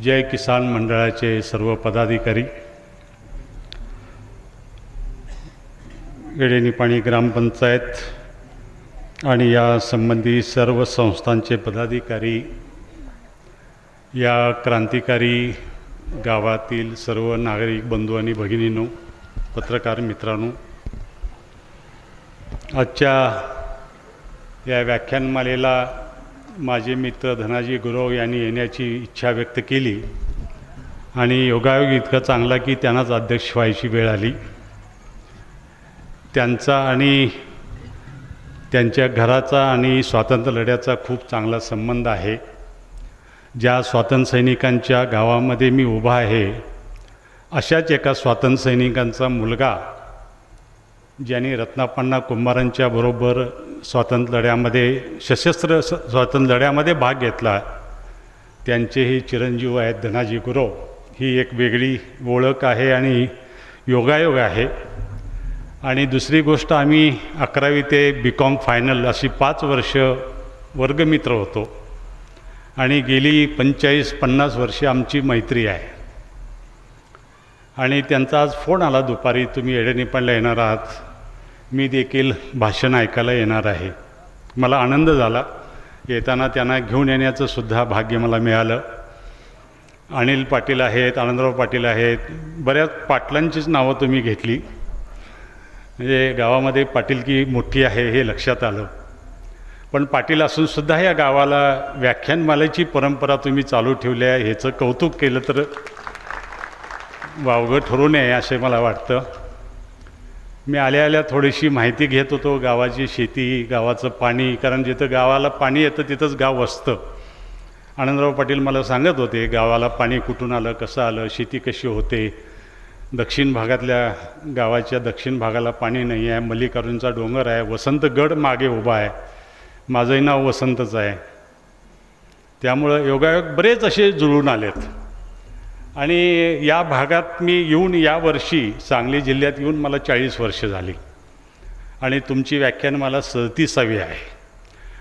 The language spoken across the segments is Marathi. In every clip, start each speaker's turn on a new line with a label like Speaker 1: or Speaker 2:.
Speaker 1: जय किसान मंडळाचे सर्व पदाधिकारी, येडेनिपाणी ग्रामपंचायत आणि या संबंधी सर्व संस्थांचे पदाधिकारी, या क्रांतिकारी गावातील सर्व नागरिक बंधू आणि भगिनींनो, पत्रकार मित्रांनो, आजच्या या व्याख्यानमालेला माझे मित्र धनाजी गुरव यांनी येण्याची इच्छा व्यक्त केली आणि योगायोग इतका चांगला की त्यांनाच अध्यक्ष व्हायची वेळ आली. त्यांचा आणि त्यांच्या घराचा आणि स्वातंत्र्य लढ्याचा खूप चांगला संबंध आहे. ज्या स्वातंत्र्य सैनिकांच्या गावामध्ये मी उभा आहे, अशाच एका स्वातंत्र्य सैनिकांचा मुलगा ज्यांनी रत्नापण्णा कुंभारांच्या बरोबर स्वातंत्र्य लढ्यामध्ये सशस्त्र स्वातंत्र्य लढ्यामध्ये भाग घेतला, त्यांचेही चिरंजीव आहेत धनाजी गुरव. ही एक वेगळी ओळख आहे आणि योगायोग आहे. आणि दुसरी गोष्ट, आम्ही 11वी ते BCom फायनल अशी 5 वर्ष वर्गमित्र होतो आणि गेली 45-50 वर्षे आमची मैत्री आहे. आणि त्यांचा आज फोन आला दुपारी, तुम्ही येडेनिपाणीला येणार आहात, मी देखील भाषण ऐकायला येणार आहे. मला आनंद झाला. येताना त्यांना घेऊन येण्याचं सुद्धा भाग्य मला मिळालं. अनिल पाटील आहेत, आनंदराव पाटील आहेत, बऱ्याच पाटलांचीच नावं तुम्ही घेतली. म्हणजे गावामध्ये पाटीलकी मोठी आहे हे लक्षात आलं. पण पाटील असूनसुद्धा या गावाला व्याख्यानमालेची परंपरा तुम्ही चालू ठेवली आहे, ह्याचं कौतुक केलं तर वावगं ठरू नये असे मला वाटतं. मी आल्या थोडीशी माहिती घेत होतो, गावाची शेती, गावाचं पाणी, कारण जिथं गावाला पाणी येतं तिथंच गाव वसतं. आनंदराव पाटील मला सांगत होते गावाला पाणी कुठून आलं, कसं आलं, शेती कशी होते. दक्षिण भागातल्या गावाच्या दक्षिण भागाला पाणी नाही आहे, मल्लिकार्जुनचा डोंगर आहे, वसंतगड मागे उभा आहे, माझंही नाव वसंतच आहे. त्यामुळं योगायोग बरेच असे जुळून आलेत. आणि या भागात मी येऊन यावर्षी सांगली जिल्ह्यात येऊन मला 40 वर्ष झाली आणि तुमची व्याख्यान मला 37वी आहे.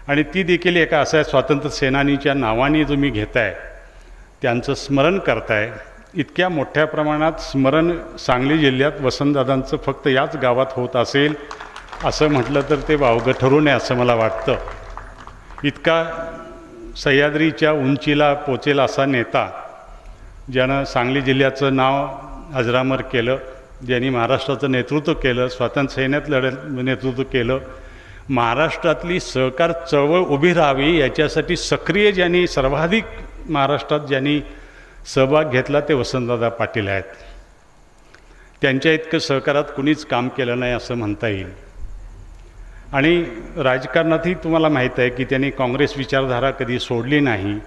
Speaker 1: आणि ती देखील एका अशा स्वातंत्र्य सेनानीच्या नावाने तुम्ही घेताय, त्यांचं स्मरण करताय. इतक्या मोठ्या प्रमाणात स्मरण सांगली जिल्ह्यात वसंतदादांचं फक्त याच गावात होत असेल असं म्हटलं तर ते वावगं ठरू नये असं मला वाटतं. इतका सह्याद्रीच्या उंचीला पोचेल असा नेता, ज्यानं सांगली जिल्ह्याचं नाव अजरामर केलं, ज्यांनी महाराष्ट्राचं नेतृत्व केलं, स्वातंत्र्य सैन्यात नेतृत्व केलं, महाराष्ट्रातली सहकार चळवळ उभी राहावी याच्यासाठी सक्रिय ज्यांनी सर्वाधिक महाराष्ट्रात ज्यांनी सहभाग घेतला ते वसंतदादा पाटील आहेत. त्यांच्या इतकं सहकारात कुणीच काम केलं नाही असं म्हणता येईल. आणि राजकारणातही तुम्हाला माहीत आहे की त्यांनी काँग्रेस विचारधारा कधी सोडली नाही,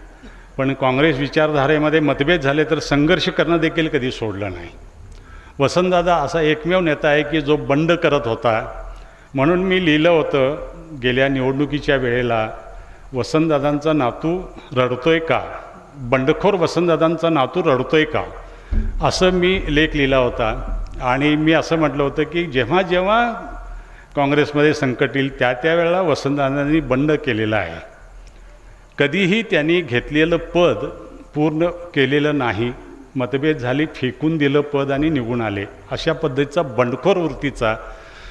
Speaker 1: पण काँग्रेस विचारधारेमध्ये मतभेद झाले तर संघर्ष करणं देखील कधी सोडलं नाही. वसंतदादा असा एकमेव नेता आहे की जो बंड करत होता. म्हणून मी लिहिलं होतं गेल्या निवडणुकीच्या वेळेला, वसंतदादांचा नातू रडतोय का, बंडखोर वसंतदादांचा नातू रडतोय का, असं मी लेख लिहिला होता. आणि मी असं म्हटलं होतं की जेव्हा जेव्हा काँग्रेसमध्ये संकट येईल त्यावेळेला वसंतदादांनी बंड केलेलं आहे. कधीही त्यांनी घेतलेलं पद पूर्ण केलेलं नाही. मतभेद झाली, फेकून दिलं पद आणि निघून आले. अशा पद्धतीचा बंडखोर वृत्तीचा,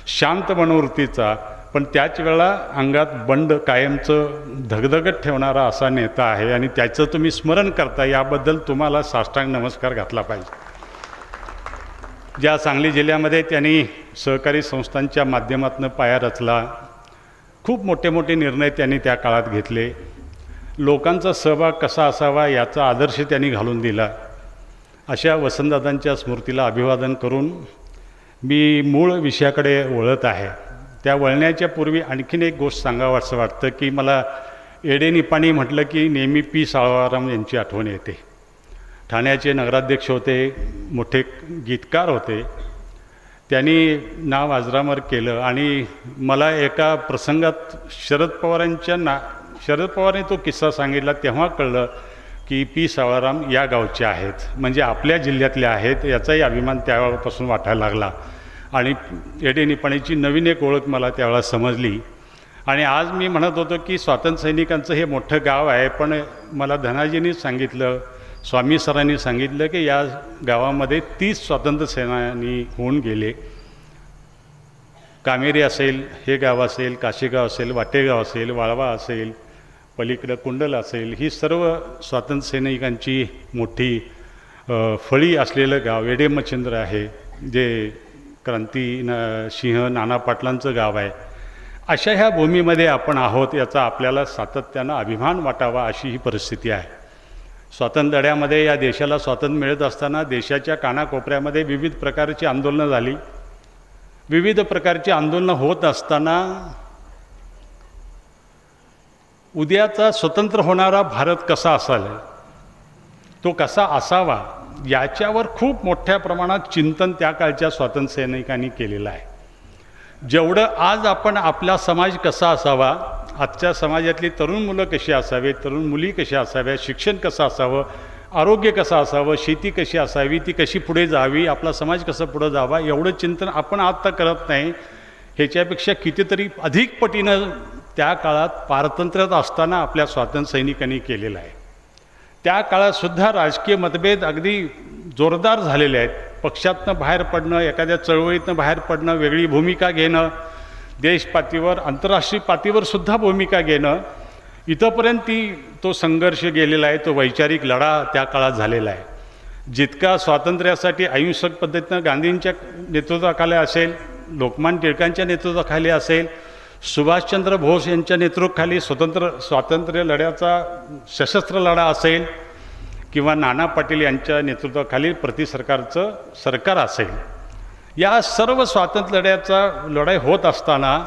Speaker 1: शांत मनोवृत्तीचा, पण त्याच वेळेला अंगात बंड कायमचं धगधगत ठेवणारा असा नेता आहे. आणि त्याचं तुम्ही स्मरण करता, याबद्दल तुम्हाला साष्टांग नमस्कार घातला पाहिजे. ज्या सांगली जिल्ह्यामध्ये त्यांनी सहकारी संस्थांच्या माध्यमातून पाया रचला, खूप मोठे मोठे निर्णय त्यांनी त्या काळात घेतले, लोकांचा सहभाग कसा असावा याचा आदर्श त्यांनी घालून दिला. अशा वसंतदादांच्या स्मृतीला अभिवादन करून मी मूळ विषयाकडे वळत आहे. त्या वळण्याच्या पूर्वी आणखीन एक गोष्ट सांगावं असं वाटतं की मला येडेनिपाणी म्हटलं की नेहमी पी सावळाराम यांची आठवण येते. ठाण्याचे नगराध्यक्ष होते, मोठे गीतकार होते. त्यांनी नाव अजरामर केलं. आणि मला एका प्रसंगात शरद पवारांनी तो किस्सा सांगितला, तेव्हा कळलं की पी सावळाराम या गावचे आहेत, म्हणजे आपल्या जिल्ह्यातले आहेत, याचाही अभिमान त्यावेळेपासून वाटायला लागला. आणि येडेनिपाणीची नवीन एक ओळख मला त्यावेळेला समजली. आणि आज मी म्हणत होतो की स्वातंत्र्य सैनिकांचं हे मोठं गाव आहे, पण मला धनाजींनीच सांगितलं स्वामी सरांनी सांगितलं की या गावामध्ये 30 स्वातंत्र्य सेनानी होऊन गेले. कामेरी असेल, हे गाव असेल, काशीगाव असेल, वाटेगाव असेल, वाळवा असेल, पलीकडं कुंडल असेल, ही सर्व स्वातंत्र्य सैनिकांची मोठी फळी असलेलं गाव येडेमचंद्र आहे, जे सिंह नाना पाटलांचं गाव आहे. अशा ह्या भूमीमध्ये आपण आहोत याचा आपल्याला सातत्यानं अभिमान वाटावा अशी ही परिस्थिती आहे. स्वातंत्र्य लढ्यामध्ये या देशाला स्वातंत्र्य मिळत असताना देशाच्या कानाकोपऱ्यामध्ये विविध प्रकारची आंदोलनं झाली. विविध प्रकारची आंदोलनं होत असताना उद्याचा स्वतंत्र होणारा भारत कसा असावा, तो कसा असावा याच्यावर खूप मोठ्या प्रमाणात चिंतन त्या काळच्या स्वातंत्र्य सैनिकांनी केलेलं आहे. जेवढं आज आपण आपला समाज कसा असावा, आजच्या समाजातली तरुण मुलं कशी असावीत, तरुण मुली कशा असाव्या, शिक्षण कसं असावं, आरोग्य कसं असावं, शेती कशी असावी, ती कशी पुढे जावी, आपला समाज कसं पुढं जावा, एवढं चिंतन आपण आत्ता करत नाही. ह्याच्यापेक्षा कितीतरी अधिक पटीनं त्या काळात पारतंत्र्यात असताना आपल्या स्वातंत्र्य सैनिकांनी केलेलं आहे. त्या काळातसुद्धा राजकीय मतभेद अगदी जोरदार झालेले आहेत. पक्षातनं बाहेर पडणं, एखाद्या चळवळीतनं बाहेर पडणं, वेगळी भूमिका घेणं, देशपातळीवर आंतरराष्ट्रीय पातळीवरसुद्धा भूमिका घेणं, इथंपर्यंत तो संघर्ष गेलेला आहे. तो वैचारिक लढा त्या काळात झालेला आहे. जितका स्वातंत्र्यासाठी अहिंसक पद्धतीनं गांधींच्या नेतृत्वाखाली असेल, लोकमान्य टिळकांच्या नेतृत्वाखाली असेल, सुभाषचंद्र बोस यांच्या नेतृत्वाखाली स्वातंत्र्य लढ्याचा सशस्त्र लढा असेल, किंवा नाना पाटील यांच्या नेतृत्वाखाली सरकारचं सरकार असेल, या सर्व स्वातंत्र्य लढाई होत असताना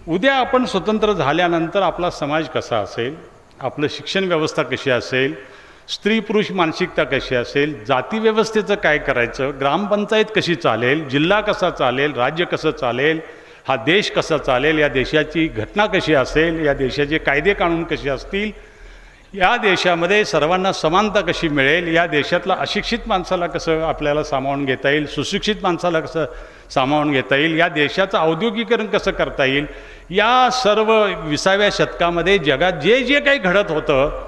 Speaker 1: उद्या आपण स्वतंत्र झाल्यानंतर आपला समाज कसा असेल, आपलं शिक्षण व्यवस्था कशी असेल, स्त्री पुरुष मानसिकता कशी असेल, जाती व्यवस्थेचं काय करायचं, ग्रामपंचायत कशी चालेल, जिल्हा कसा चालेल, राज्य कसं चालेल, हा देश कसा चालेल, या देशाची घटना कशी असेल, या देशाचे कायदे कानून कसे असतील, या देशामध्ये सर्वांना समानता कशी मिळेल, या देशातला अशिक्षित माणसाला कसं आपल्याला सामावून घेता येईल, सुशिक्षित माणसाला कसं सामावून घेता येईल, या देशाचं औद्योगिकरण कसं करता येईल, या सर्व 20व्या शतकामध्ये जगात जे जे काही घडत होतं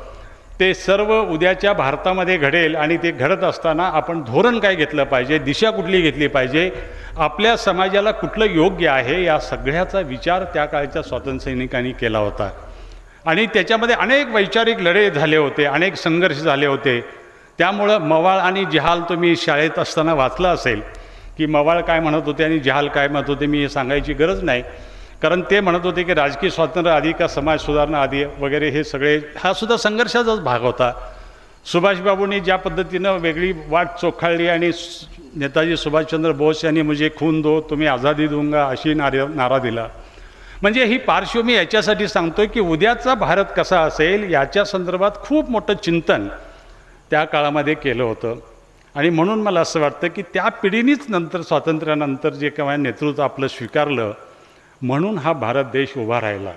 Speaker 1: ते सर्व उद्याच्या भारतामध्ये घडेल. आणि ते घडत असताना आपण धोरण काय घेतलं पाहिजे, दिशा कुठली घेतली पाहिजे, आपल्या समाजाला कुठलं योग्य आहे, या सगळ्याचा विचार त्या काळच्या स्वातंत्र्य सैनिकांनी केला होता. आणि त्याच्यामध्ये अनेक वैचारिक लढे झाले होते, अनेक संघर्ष झाले होते. त्यामुळं मवाळ आणि जहाल तुम्ही शाळेत असताना वाचलं असेल की मवाळ काय म्हणत होते आणि जहाल काय म्हणत होते. मी हे सांगायची गरज नाही, कारण ते म्हणत होते की राजकीय स्वातंत्र्य आधी का समाज सुधारणा आधी वगैरे, हे सगळे हा सुद्धा संघर्षाचाच भाग होता. सुभाषबाबूंनी ज्या पद्धतीनं वेगळी वाट चोखाळली आणि नेताजी सुभाषचंद्र बोस यांनी मुझे खून दो तुम्ही आझादी दूंगा अशी नारा दिला. म्हणजे ही पार्श्वभूमी याच्यासाठी सांगतोय की उद्याचा भारत कसा असेल याच्या संदर्भात खूप मोठं चिंतन त्या काळामध्ये केलं होतं. आणि म्हणून मला असं वाटतं की त्या पिढीनीच नंतर स्वातंत्र्यानंतर जे केव्हा नेतृत्व आपलं स्वीकारलं, म्हणून हा भारत देश उभा राहिला.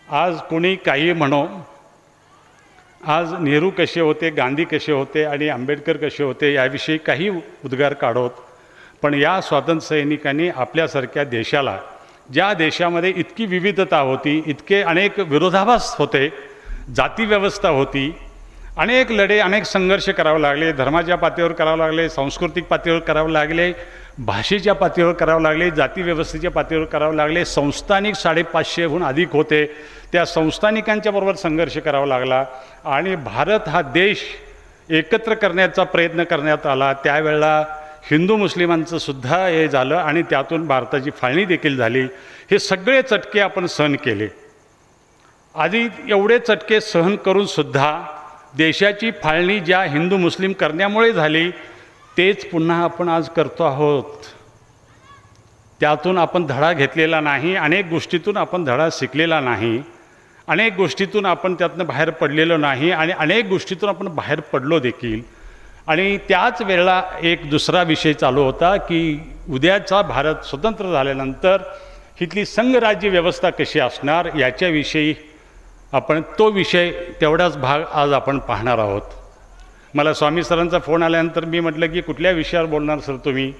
Speaker 1: आज कोणी काही म्हणो, आज नेहरू कसे होते, गांधी कसे होते आणि आंबेडकर कसे होते याविषयी काही उद्गार काढोत, पण या स्वातंत्र्य सैनिकांनी आपल्यासारख्या देशाला, ज्या देशामध्ये इतकी विविधता होती, इतके अनेक विरोधाभास होते, जातीव्यवस्था होती, अनेक लढे, अनेक संघर्ष करावे लागले, धर्माच्या पातळीवर करावे लागले, सांस्कृतिक पातळीवर करावे लागले, भाषेच्या पातळीवर करावे लागले, जातीव्यवस्थेच्या पातळीवर करावे लागले, संस्थानिक 550हून अधिक होते, त्या संस्थानिकांच्या बरोबर संघर्ष करावा लागला. आणि भारत हा देश एकत्र करण्याचा प्रयत्न करण्यात आला. त्यावेळेला हिंदू मुस्लिमांचं सुद्धा हे झालं आणि त्यातून भारताची फाळणी देखील झाली. हे सगळे चटके आपण सहन केले. आधी एवढे चटके सहन करूनसुद्धा देशाची फाळणी ज्या हिंदू मुस्लिम करण्यामुळे झाली तेच पुन्हा आपण आज करतो आहोत. त्यातून आपण धडा घेतलेला नाही, अनेक गोष्टीतून आपण धडा शिकलेला नाही, अनेक गोष्टीतून आपण त्यातनं बाहेर पडलेलो नाही आणि अनेक गोष्टीतून आपण बाहेर पडलो देखील. आणि त्याच वेळेला एक दुसरा विषय चालू होता की उद्याचा भारत स्वतंत्र झाल्यानंतर इथली संघराज्य व्यवस्था कशी असणार याच्याविषयी आपण तो विषय तेवढाच भाग आज आपण पाहणार आहोत. मला स्वामी सरांचा फोन आल्यानंतर मी म्हटलं की कुठल्या विषयावर बोलणार सर तुम्ही?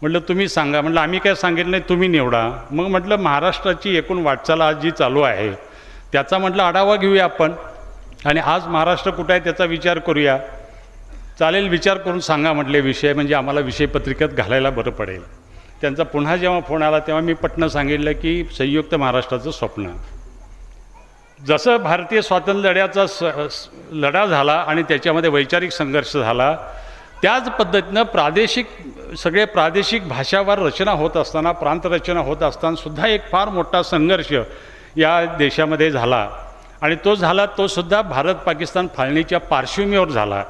Speaker 1: म्हटलं तुम्ही सांगा. म्हटलं आम्ही काय सांगितलं नाही, तुम्ही निवडा. मग म्हटलं महाराष्ट्राची एकूण वाटचाल आज जी चालू आहे त्याचा म्हटलं आढावा घेऊया आपण आणि आज महाराष्ट्र कुठं आहे त्याचा विचार करूया. चालेल, विचार करून सांगा म्हटले विषय, म्हणजे आम्हाला विषयपत्रिकेत घालायला बरं पडेल. त्यांचा पुन्हा जेव्हा फोन आला तेव्हा मी पटकन सांगितलं की संयुक्त महाराष्ट्राचं स्वप्न. जसं भारतीय स्वातंत्र्य लढ्याचा लढा झाला आणि त्याच्यामध्ये वैचारिक संघर्ष झाला, त्याच पद्धतीनं सगळे प्रादेशिक भाषावार रचना होत असताना, प्रांतरचना होत असतानासुद्धा एक फार मोठा संघर्ष या देशामध्ये झाला. आणि तो सुद्धा भारत पाकिस्तान फाळणीच्या पार्श्वभूमीवर झाला.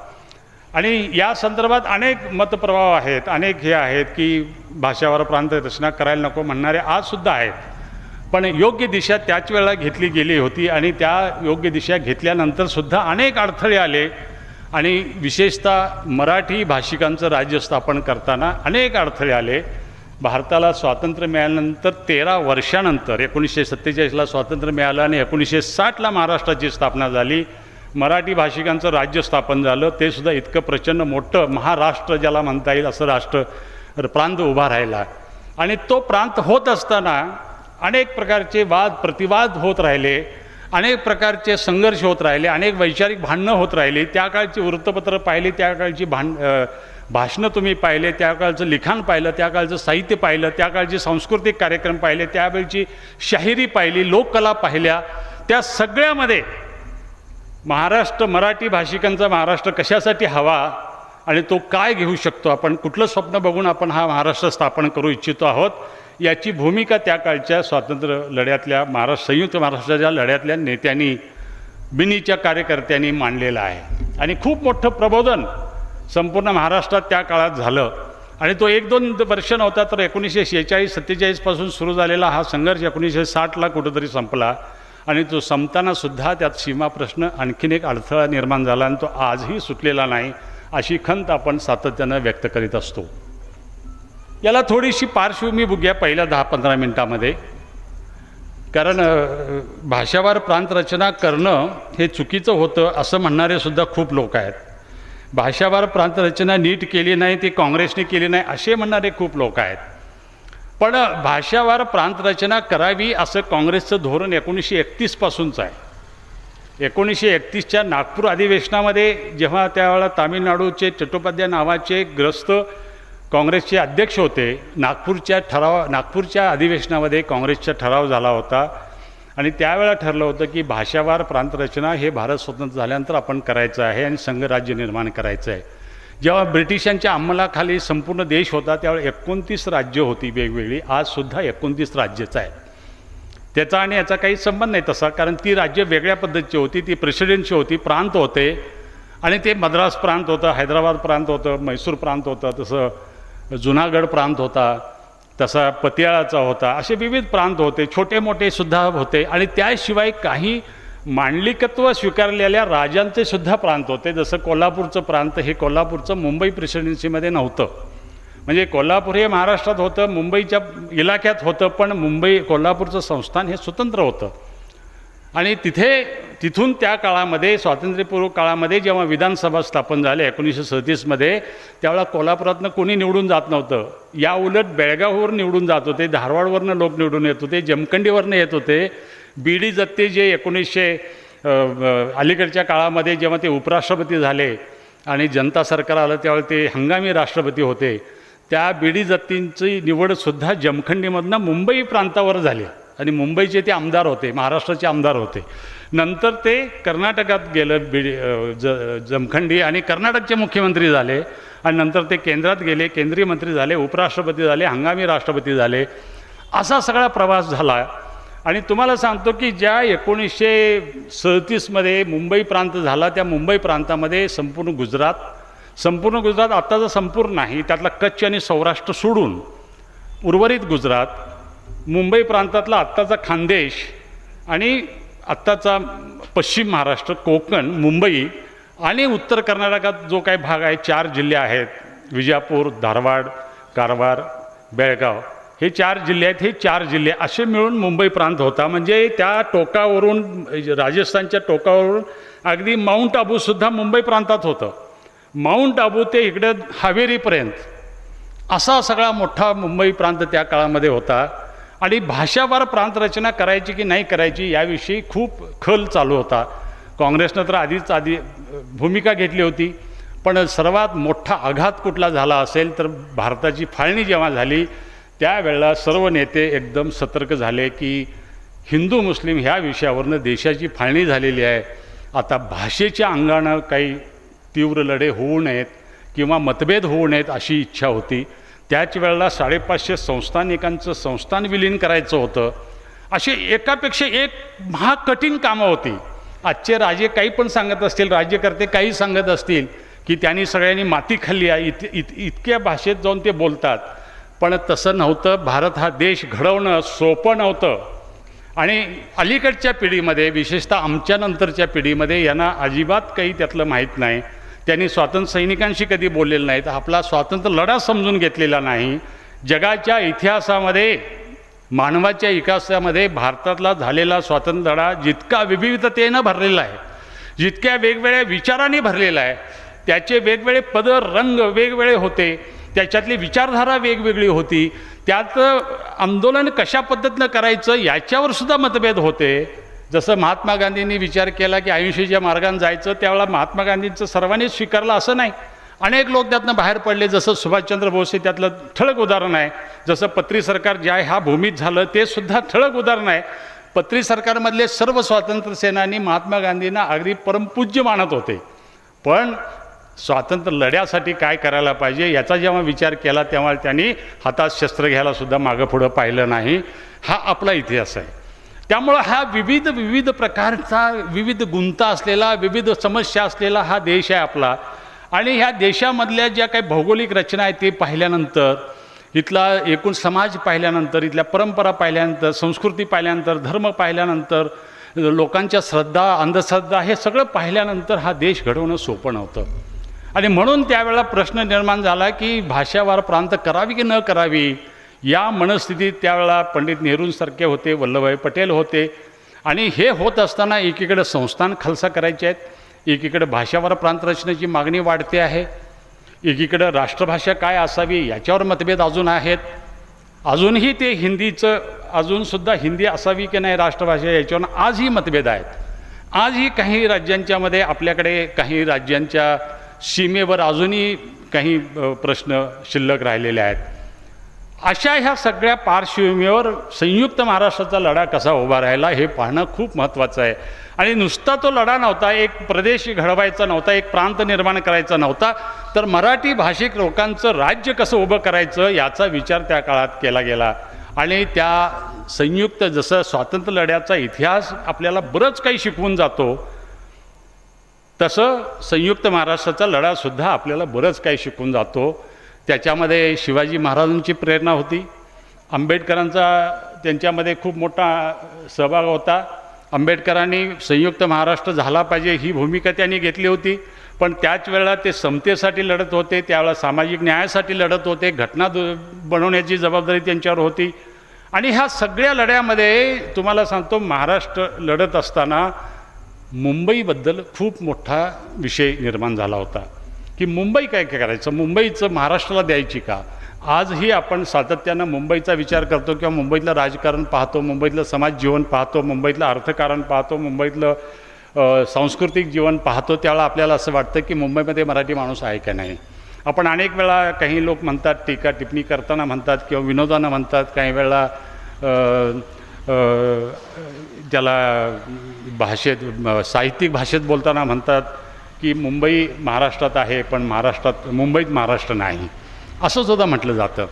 Speaker 1: आणि या संदर्भात अनेक मतप्रवाह आहेत, अनेक हे आहेत की भाषावार प्रांत रचना करायला नको म्हणणारे आजसुद्धा आहेत. पण योग्य दिशा त्याच वेळेला घेतली गेली होती आणि त्या योग्य दिशा घेतल्यानंतरसुद्धा अनेक अडथळे आले. आणि विशेषतः मराठी भाषिकांचं राज्य स्थापन करताना अनेक अडथळे आले. भारताला स्वातंत्र्य मिळाल्यानंतर 13 वर्षानंतर 1947ला स्वातंत्र्य मिळालं आणि 1960ला महाराष्ट्राची स्थापना झाली. मराठी भाषिकांचं राज्य स्थापन झालं, ते सुद्धा इतकं प्रचंड मोठं महाराष्ट्र ज्याला म्हणता येईल असं प्रांत उभा राहिला. आणि तो प्रांत होत असताना अनेक प्रकारचे वाद प्रतिवाद होत राहिले, अनेक प्रकारचे संघर्ष होत राहिले, अनेक वैचारिक भांडणं होत राहिली. त्या काळची वृत्तपत्र पाहिली, त्या काळची भाषणं तुम्ही पाहिले, त्या काळचं लिखाण पाहिलं, त्या काळचं साहित्य पाहिलं, त्या काळचे सांस्कृतिक कार्यक्रम पाहिले, त्यावेळची शाहिरी पाहिली, लोककला पाहिल्या. त्या सगळ्यामध्ये मराठी भाषिकांचा महाराष्ट्र कशासाठी हवा आणि तो काय घेऊ शकतो, आपण कुठलं स्वप्न बघून आपण हा महाराष्ट्र स्थापन करू इच्छितो आहोत, याची भूमिका त्या काळच्या स्वातंत्र्य लढ्यातल्या संयुक्त महाराष्ट्राच्या लढ्यातल्या नेत्यांनी, बिनीच्या कार्यकर्त्यांनी मांडलेलं आहे. आणि खूप मोठं प्रबोधन संपूर्ण महाराष्ट्रात त्या काळात झालं. आणि तो 1-2 वर्ष नव्हता, तर 1946-47 पासून सुरू झालेला हा संघर्ष 1960ला कुठंतरी संपला. आणि तो संपतानासुद्धा त्यात सीमा प्रश्न आणखीन एक अडथळा निर्माण झाला आणि तो आजही सुटलेला नाही, अशी खंत आपण सातत्यानं व्यक्त करीत असतो. याला थोडीशी पार्श्वभूमी बघूया पहिल्या 10-15 मिनटामध्ये. कारण भाषावार प्रांतरचना करणं हे चुकीचं होतं असं म्हणणारे सुद्धा खूप लोक आहेत. भाषावार प्रांतरचना नीट केली नाही, ती काँग्रेसने केली नाही असे म्हणणारे खूप लोक आहेत. पण भाषावार प्रांतरचना करावी असं काँग्रेसचं धोरण 1931 पासूनचं आहे. 1931च्या नागपूर अधिवेशनामध्ये जेव्हा त्यावेळेला तामिळनाडूचे चट्टोपाध्याय नावाचे ग्रस्त काँग्रेसचे अध्यक्ष होते, नागपूरच्या अधिवेशनामध्ये काँग्रेसचा ठराव झाला होता. आणि त्यावेळेला ठरलं होतं की भाषावार प्रांतरचना हे भारत स्वतंत्र झाल्यानंतर आपण करायचं आहे आणि संघराज्य निर्माण करायचं आहे. जेव्हा ब्रिटिशांच्या अंमलाखाली संपूर्ण देश होता त्यावेळी 29 राज्य होती वेगवेगळी. आजसुद्धा 29 राज्यच आहे. त्याचा आणि याचा काही संबंध नाही तसा, कारण ती राज्य वेगळ्या पद्धतीची होती, ती प्रेसिडेन्सी होती, प्रांत होते. आणि ते मद्रास प्रांत होतं, हैदराबाद प्रांत होतं, मैसूर प्रांत होतं, तसं जुनागड प्रांत होता, तसा पतियाळाचा होता, असे विविध प्रांत होते, छोटे मोठे सुद्धा होते. आणि त्याशिवाय काही मांडलिकत्व स्वीकारलेल्या राजांचे सुद्धा प्रांत होते. जसं कोल्हापूरचं प्रांत हे कोल्हापूरचं मुंबई प्रेसिडेन्सीमध्ये नव्हतं. म्हणजे कोल्हापूर हे महाराष्ट्रात होतं, मुंबईच्या इलाक्यात होतं, पण कोल्हापूरचं संस्थान हे स्वतंत्र होतं. आणि तिथून त्या काळामध्ये स्वातंत्र्यपूर्व काळामध्ये जेव्हा विधानसभा स्थापन झाले 1937मध्ये, त्यावेळेला कोल्हापुरातनं कोणी निवडून जात नव्हतं. या उलट बेळगाववरून निवडून जात होते, धारवाडवरनं लोक निवडून येत होते, जमखंडीवरनं येत होते. बी.डी. जत्ते जे अलीकडच्या काळामध्ये जेव्हा ते उपराष्ट्रपती झाले आणि जनता सरकार आलं त्यावेळेला ते हंगामी राष्ट्रपती होते, त्या बी.डी. जत्तींची निवडसुद्धा जमखंडीमधनं मुंबई प्रांतावर झाली. आणि मुंबईचे ते आमदार होते, महाराष्ट्राचे आमदार होते. नंतर ते कर्नाटकात गेलं जमखंडी आणि कर्नाटकचे मुख्यमंत्री झाले. आणि नंतर ते केंद्रात गेले, केंद्रीय मंत्री झाले, उपराष्ट्रपती झाले, हंगामी राष्ट्रपती झाले. असा सगळा प्रवास झाला. आणि तुम्हाला सांगतो की ज्या 1937मध्ये मुंबई प्रांत झाला, त्या मुंबई प्रांतामध्ये संपूर्ण गुजरात आत्ताचं संपूर्ण नाही, त्यातला कच्छ आणि सौराष्ट्र सोडून उर्वरित गुजरात, मुंबई प्रांतातला आत्ताचा खानदेश आणि आत्ताचा पश्चिम महाराष्ट्र, कोकण, मुंबई आणि उत्तर कर्नाटकात जो काही भाग आहे, 4 जिल्हे आहेत, विजापूर, धारवाड, कारवार, बेळगाव, हे 4 जिल्हे आहेत. हे 4 जिल्हे असे मिळून मुंबई प्रांत होता. म्हणजे त्या टोकावरून, राजस्थानच्या टोकावरून अगदी माउंट आबूसुद्धा मुंबई प्रांतात होतं. माउंट आबू ते इकडं हावेरीपर्यंत असा सगळा मोठा मुंबई प्रांत त्या काळामध्ये होता. आणि भाषावार प्रांतरचना करायची की नाही करायची याविषयी खूप खल चालू होता. काँग्रेसनं तर आधी भूमिका घेतली होती, पण सर्वात मोठा आघात कुठला झाला असेल तर भारताची फाळणी जेव्हा झाली त्यावेळेला सर्व नेते एकदम सतर्क झाले की हिंदू मुस्लिम ह्या विषयावरनं देशाची फाळणी झालेली आहे. आता भाषेच्या अंगानं काही तीव्र लढे होऊ नयेत किंवा मतभेद होऊ नयेत अशी इच्छा होती. त्याच वेळेला 550 संस्थानिकांचं संस्थान विलीन करायचं होतं. असे एकापेक्षा एक महाकठीण कामं होती. आजचे राजे काही पण सांगत असतील, राज्यकर्ते काही सांगत असतील की त्यांनी सगळ्यांनी माती खाल्ली आहे, इतक्या भाषेत जाऊन ते बोलतात. पण तसं नव्हतं. भारत हा देश घडवणं सोपं नव्हतं. आणि अलीकडच्या पिढीमध्ये, विशेषतः आमच्या नंतरच्या पिढीमध्ये यांना अजिबात काही त्यातलं माहीत नाही. त्यांनी स्वातंत्र्य सैनिकांशी कधी बोललेलं नाही, तर आपला स्वातंत्र्य लढा समजून घेतलेला नाही. जगाच्या इतिहासामध्ये, मानवाच्या इतिहासामध्ये भारतातला झालेला स्वातंत्र्य लढा जितका विविधतेनं भरलेला आहे, जितक्या वेगवेगळ्या विचारांनी भरलेला आहे, त्याचे वेगवेगळे पदर रंग वेगवेगळे होते, त्याच्यातली विचारधारा वेगवेगळी होती, त्यात आंदोलन कशा पद्धतीनं करायचं याच्यावर सुद्धा मतभेद होते. जसं महात्मा गांधींनी विचार केला की अहिंसेच्या मार्गाने जायचं, त्यावेळेला महात्मा गांधींचं सर्वांनीच स्वीकारलं असं नाही. अनेक लोक त्यातनं बाहेर पडले. जसं सुभाषचंद्र बोस हे त्यातलं ठळक उदाहरण आहे. जसं पत्री सरकार ज्या ह्या भूमीत झालं ते सुद्धा ठळक उदाहरण आहे. पत्री सरकारमधले सर्व स्वातंत्र्य सेनानी महात्मा गांधींना अगदी परमपूज्य मानत होते. पण स्वातंत्र्य लढ्यासाठी काय करायला पाहिजे याचा जेव्हा विचार केला तेव्हा त्यांनी हातात शस्त्र घ्यायला सुद्धा मागं पुढं पाहिलं नाही. हा आपला इतिहास आहे. त्यामुळं हा विविध प्रकारचा, विविध गुंता असलेला, विविध समस्या असलेला हा देश आहे आपला. आणि ह्या देशामधल्या ज्या काही भौगोलिक रचना आहेत ते पाहिल्यानंतर, इथला एकूण समाज पाहिल्यानंतर, इथल्या परंपरा पाहिल्यानंतर, संस्कृती पाहिल्यानंतर, धर्म पाहिल्यानंतर, लोकांच्या श्रद्धा अंधश्रद्धा हे सगळं पाहिल्यानंतर हा देश घडवणं सोपं नव्हतं. आणि म्हणून त्यावेळेला प्रश्न निर्माण झाला की भाषावार प्रांत करावी की न करावी. या मनस्थितीत त्यावेळेला पंडित नेहरूंसारखे होते, वल्लभभाई पटेल होते. आणि हे होत असताना एकीकडे संस्थान खालसा करायचे आहेत, एकीकडे भाषावार प्रांत रचनेची मागणी वाढते आहे, एकीकडे राष्ट्रभाषा काय असावी याच्यावर मतभेद अजून आहेत. अजूनही ते हिंदीचं, अजूनसुद्धा हिंदी असावी की नाही राष्ट्रभाषा याच्यावर आजही मतभेद आहेत. आजही काही राज्यांच्यामध्ये, आपल्याकडे काही राज्यांच्या सीमेवर अजूनही काही प्रश्न शिल्लक राहिलेले आहेत. अशा ह्या सगळ्या पार्श्वभूमीवर संयुक्त महाराष्ट्राचा लढा कसा उभा राहिला हे पाहणं खूप महत्त्वाचं आहे. आणि नुसता तो लढा नव्हता, एक प्रदेश घडवायचा नव्हता, एक प्रांत निर्माण करायचा नव्हता, तर मराठी भाषिक लोकांचं राज्य कसं उभं करायचं याचा विचार त्या काळात केला गेला. आणि त्या संयुक्त, जसं स्वातंत्र्य लढ्याचा इतिहास आपल्याला बरंच काही शिकवून जातो, तसं संयुक्त महाराष्ट्राचा लढासुद्धा आपल्याला बरंच काही शिकून जातो. त्याच्यामध्ये शिवाजी महाराजांची प्रेरणा होती, आंबेडकरांचा त्यांच्यामध्ये खूप मोठा सहभाग होता. आंबेडकरांनी संयुक्त महाराष्ट्र झाला पाहिजे ही भूमिका त्यांनी घेतली होती. पण त्याच वेळेला ते समतेसाठी लढत होते, त्यावेळेला सामाजिक न्यायासाठी लढत होते, घटना बनवण्याची जबाबदारी त्यांच्यावर होती. आणि ह्या सगळ्या लढ्यामध्ये तुम्हाला सांगतो, महाराष्ट्र लढत असताना मुंबईबद्दल खूप मोठा विषय निर्माण झाला होता की मुंबई काय करायचं, मुंबईचं महाराष्ट्राला द्यायची का. आजही आपण सातत्यानं मुंबईचा विचार करतो किंवा मुंबईतलं राजकारण पाहतो, मुंबईतलं समाज जीवन पाहतो, मुंबईतलं अर्थकारण पाहतो, मुंबईतलं सांस्कृतिक जीवन पाहतो. त्यावेळेला आपल्याला असं वाटतं की मुंबईमध्ये मराठी माणूस आहे का नाही. आपण अनेक वेळा, काही लोक म्हणतात, टीका टिप्पणी करताना म्हणतात किंवा विनोदानं म्हणतात, काही वेळा त्याला भाषेत, साहित्यिक भाषेत बोलताना म्हणतात की मुंबई महाराष्ट्रात आहे पण मुंबईत महाराष्ट्र नाही, असं सुद्धा म्हटलं जातं.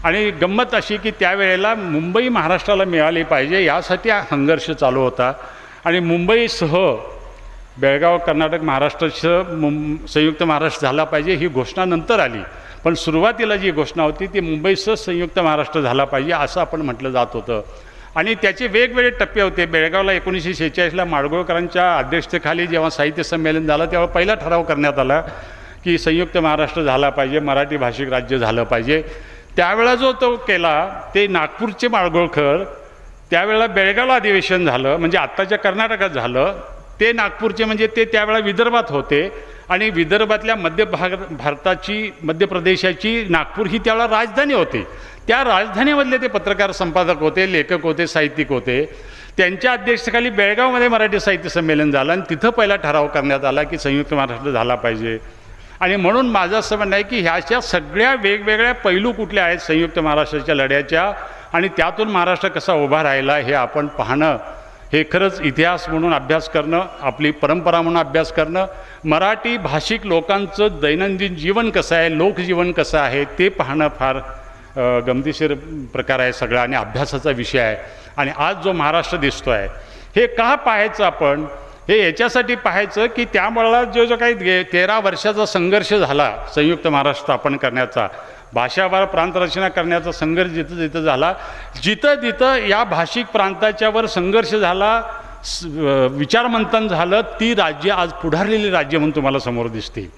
Speaker 1: आणि गंमत अशी की त्यावेळेला मुंबई महाराष्ट्राला मिळाली पाहिजे यासाठी हा संघर्ष चालू होता. आणि मुंबईसह बेळगाव, कर्नाटक, महाराष्ट्रासह संयुक्त महाराष्ट्र झाला पाहिजे ही घोषणा नंतर आली. पण सुरुवातीला जी घोषणा होती ती मुंबईसह संयुक्त महाराष्ट्र झाला पाहिजे असं आपण म्हटलं जात होतं. आणि त्याचे वेगवेगळे टप्पे होते. बेळगावला 1946ला माडगुळकरांच्या अध्यक्षतेखाली जेव्हा साहित्य संमेलन झालं तेव्हा पहिला ठराव करण्यात आला की संयुक्त महाराष्ट्र झाला पाहिजे, मराठी भाषिक राज्य झालं पाहिजे. त्यावेळेला जो तो केला ते नागपूरचे माडगुळकर, त्यावेळेला बेळगावला अधिवेशन झालं, म्हणजे आत्ताच्या कर्नाटकात झालं. ते नागपूरचे म्हणजे ते त्यावेळेला विदर्भात होते. आणि विदर्भातल्या भारताची, मध्य प्रदेशाची नागपूर ही त्यावेळेला राजधानी होती. त्या राजधानीमधले ते पत्रकार, संपादक होते, लेखक होते, साहित्यिक होते. त्यांच्या अध्यक्षतेखाली बेळगावमध्ये मराठी साहित्य संमेलन झालं आणि तिथं पहिला ठराव करण्यात आला की संयुक्त महाराष्ट्र झाला पाहिजे. आणि म्हणून माझं असं म्हणणं आहे की ह्याच्या सगळ्या वेगवेगळ्या पैलू कुठल्या आहेत संयुक्त महाराष्ट्राच्या लढ्याच्या आणि त्यातून महाराष्ट्र कसा उभा राहिला हे आपण पाहणं, हे खरंच इतिहास म्हणून अभ्यास करणं, आपली परंपरा म्हणून अभ्यास करणं, मराठी भाषिक लोकांचं दैनंदिन जीवन कसं आहे, लोकजीवन कसं आहे ते पाहणं फार गमतीशीर प्रकार आहे सगळा आणि अभ्यासाचा विषय आहे. आणि आज जो महाराष्ट्र दिसतो आहे हे का पाहायचं आपण, हे याच्यासाठी पाहायचं की त्यावेळेला जो काही 13 वर्षाचा संघर्ष झाला संयुक्त महाराष्ट्र स्थापन करण्याचा, भाषावार प्रांतरचना करण्याचा संघर्ष जिथं जिथं झाला, जिथं जिथं या भाषिक प्रांताच्यावर संघर्ष झाला, विचारमंथन झालं, ती राज्य आज पुढारलेली राज्य म्हणून तुम्हाला समोर दिसते.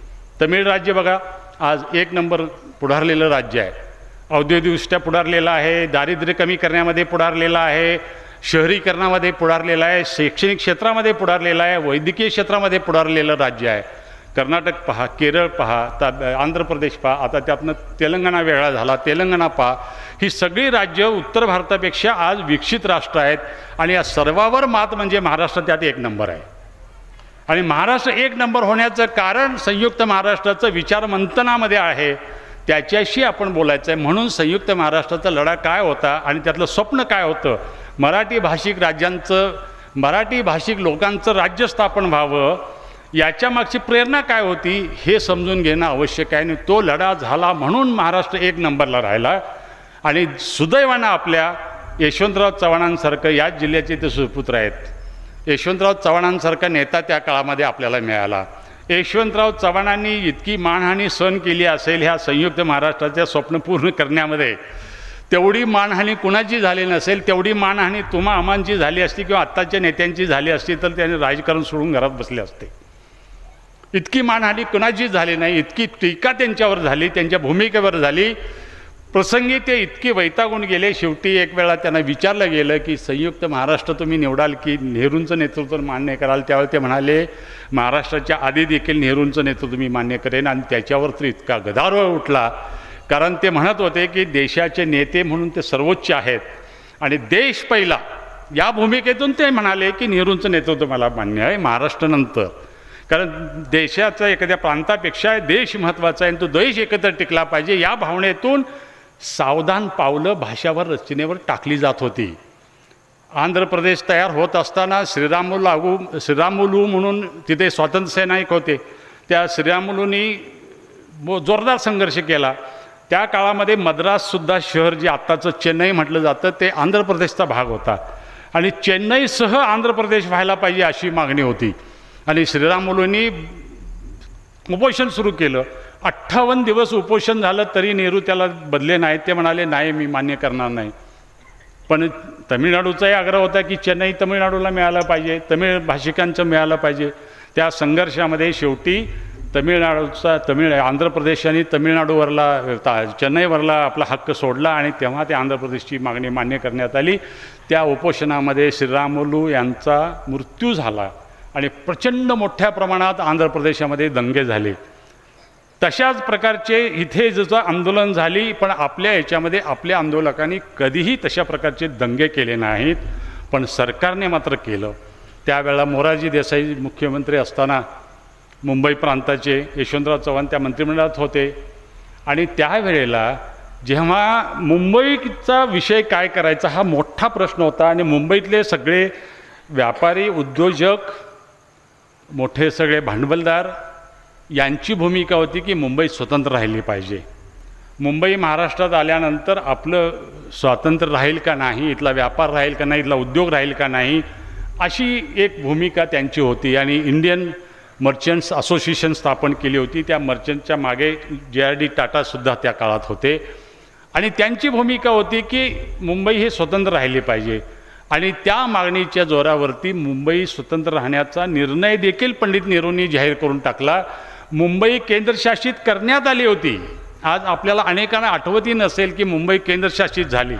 Speaker 1: तमिळ राज्य बघा आज 1 नंबर पुढारलेलं राज्य आहे, औद्योगिकदृष्ट्या पुढारलेलं आहे, दारिद्र्य कमी करण्यामध्ये पुढारलेलं आहे, शहरीकरणामध्ये पुढारलेलं आहे, शैक्षणिक क्षेत्रामध्ये पुढारलेलं आहे, वैद्यकीय क्षेत्रामध्ये पुढारलेलं राज्य आहे. कर्नाटक पहा, केरळ पहा, आंध्र प्रदेश पहा, आता त्यातनं तेलंगणा वेगळा झाला, तेलंगणा पहा, ही सगळी राज्य उत्तर भारतापेक्षा आज विकसित राष्ट्र आहेत. आणि या सर्वावर मात म्हणजे महाराष्ट्र त्यात 1 नंबर आहे. आणि महाराष्ट्र 1 नंबर होण्याचं कारण संयुक्त महाराष्ट्राचं विचारमंथनामध्ये आहे, त्याच्याशी आपण बोलायचं आहे. म्हणून संयुक्त महाराष्ट्राचा लढा काय होता आणि त्यातलं स्वप्न काय होतं, मराठी भाषिक राज्यांचं, मराठी भाषिक लोकांचं राज्य स्थापन व्हावं, याच्या मागची प्रेरणा काय होती हे समजून घेणं आवश्यक आहे. आणि तो लढा झाला म्हणून महाराष्ट्र 1 नंबरला राहिला. आणि सुदैवानं आपल्या यशवंतराव चव्हाणांसारखं याच जिल्ह्याचे ते सुपुत्र आहेत, यशवंतराव चव्हाणांसारखा नेता त्या काळामध्ये आपल्याला मिळाला. यशवंतराव चव्हाणांनी इतकी मानहानी सहन केली असेल ह्या संयुक्त महाराष्ट्राच्या स्वप्न पूर्ण करण्यामध्ये, तेवढी मानहानी कुणाची झाली नसेल, तेवढी मानहानी तुम्हा आम्हांची झाली असती किंवा आत्ताच्या नेत्यांची झाली असती तर त्याने राजकारण सोडून घरात बसले असते. इतकी मानहानी कुणाची झाली नाही, इतकी टीका त्यांच्यावर झाली, त्यांच्या भूमिकेवर झाली. प्रसंगी ते इतके वैतागून गेले. शेवटी एक वेळा त्यांना विचारलं गेलं की संयुक्त महाराष्ट्र तुम्ही निवडाल की नेहरूंचं नेतृत्व मान्य कराल, त्यावेळी ते म्हणाले महाराष्ट्राच्या आधी देखील नेहरूंचं नेतृत्व मी मान्य करेन. आणि त्याच्यावर तर इतका गदारोळ उठला, कारण ते म्हणत होते की देशाचे नेते म्हणून ते सर्वोच्च आहेत आणि देश पहिला, या भूमिकेतून ते म्हणाले की नेहरूंचं नेतृत्व मला मान्य आहे महाराष्ट्रानंतर. कारण देशाचा एखाद्या प्रांतापेक्षा देश महत्त्वाचा आहे आणि तो देश एकत्र टिकला पाहिजे, या भावनेतून सावधान पावलं भाषावर रचनेवर टाकली जात होती. आंध्र प्रदेश तयार होत असताना श्रीरामुलू म्हणून तिथे स्वातंत्र्य सैनिक होते, त्या श्रीरामुलूंनी जोरदार संघर्ष केला. त्या काळामध्ये मद्राससुद्धा शहर जे आत्ताचं चेन्नई म्हटलं जातं ते आंध्र प्रदेशचा भाग होता आणि चेन्नईसह आंध्र प्रदेश व्हायला पाहिजे अशी मागणी होती. आणि श्रीरामुलूंनी उपोषण सुरू केलं. 58 दिवस उपोषण झालं तरी नेहरू त्याला बदले नाहीत. ते म्हणाले नाही मी मान्य करणार नाही. पण तमिळनाडूचाही आग्रह होता की चेन्नई तमिळनाडूला मिळालं पाहिजे, तमिळ भाषिकांचं मिळालं पाहिजे. त्या संघर्षामध्ये शेवटी आंध्र प्रदेशाने तमिळनाडूवरला चेन्नईवरला आपला हक्क सोडला आणि तेव्हा ते आंध्र प्रदेशची मागणी मान्य करण्यात आली. त्या उपोषणामध्ये श्रीरामुलू यांचा मृत्यू झाला आणि प्रचंड मोठ्या प्रमाणात आंध्र प्रदेशामध्ये दंगे झाले. तशाच प्रकारचे इथे जसं आंदोलन झाली, पण आपल्या याच्यामध्ये आपल्या आंदोलकांनी कधीही तशा प्रकारचे दंगे केले नाहीत, पण सरकारने मात्र केलं. त्यावेळेला मोरारजी देसाई मुख्यमंत्री असताना मुंबई प्रांताचे यशवंतराव चव्हाण त्या मंत्रिमंडळात होते आणि त्यावेळेला जेव्हा मुंबईचा विषय काय करायचा हा मोठा प्रश्न होता आणि मुंबईतले सगळे व्यापारी, उद्योजक, मोठे सगळे भांडवलदार यांची भूमिका होती की मुंबई स्वतंत्र राहिली पाहिजे. मुंबई महाराष्ट्रात आल्यानंतर आपलं स्वातंत्र्य राहील का नाही, इथला व्यापार राहील का नाही, इथला उद्योग राहील का नाही, अशी एक भूमिका त्यांची होती. आणि इंडियन मर्चंट्स असोसिएशन स्थापन केली होती. त्या मर्चंटच्या मागे JRD टाटासुद्धा त्या काळात होते आणि त्यांची भूमिका होती की मुंबई हे स्वतंत्र राहिली पाहिजे. आणि त्या मागणीच्या जोरावरती मुंबई स्वतंत्र राहण्याचा निर्णय देखील पंडित नेहरूंनी जाहीर करून टाकला. मुंबई केंद्रशासित करण्यात आली होती. आज आपल्याला अनेकांना आठवतही नसेल की मुंबई केंद्रशासित झाली.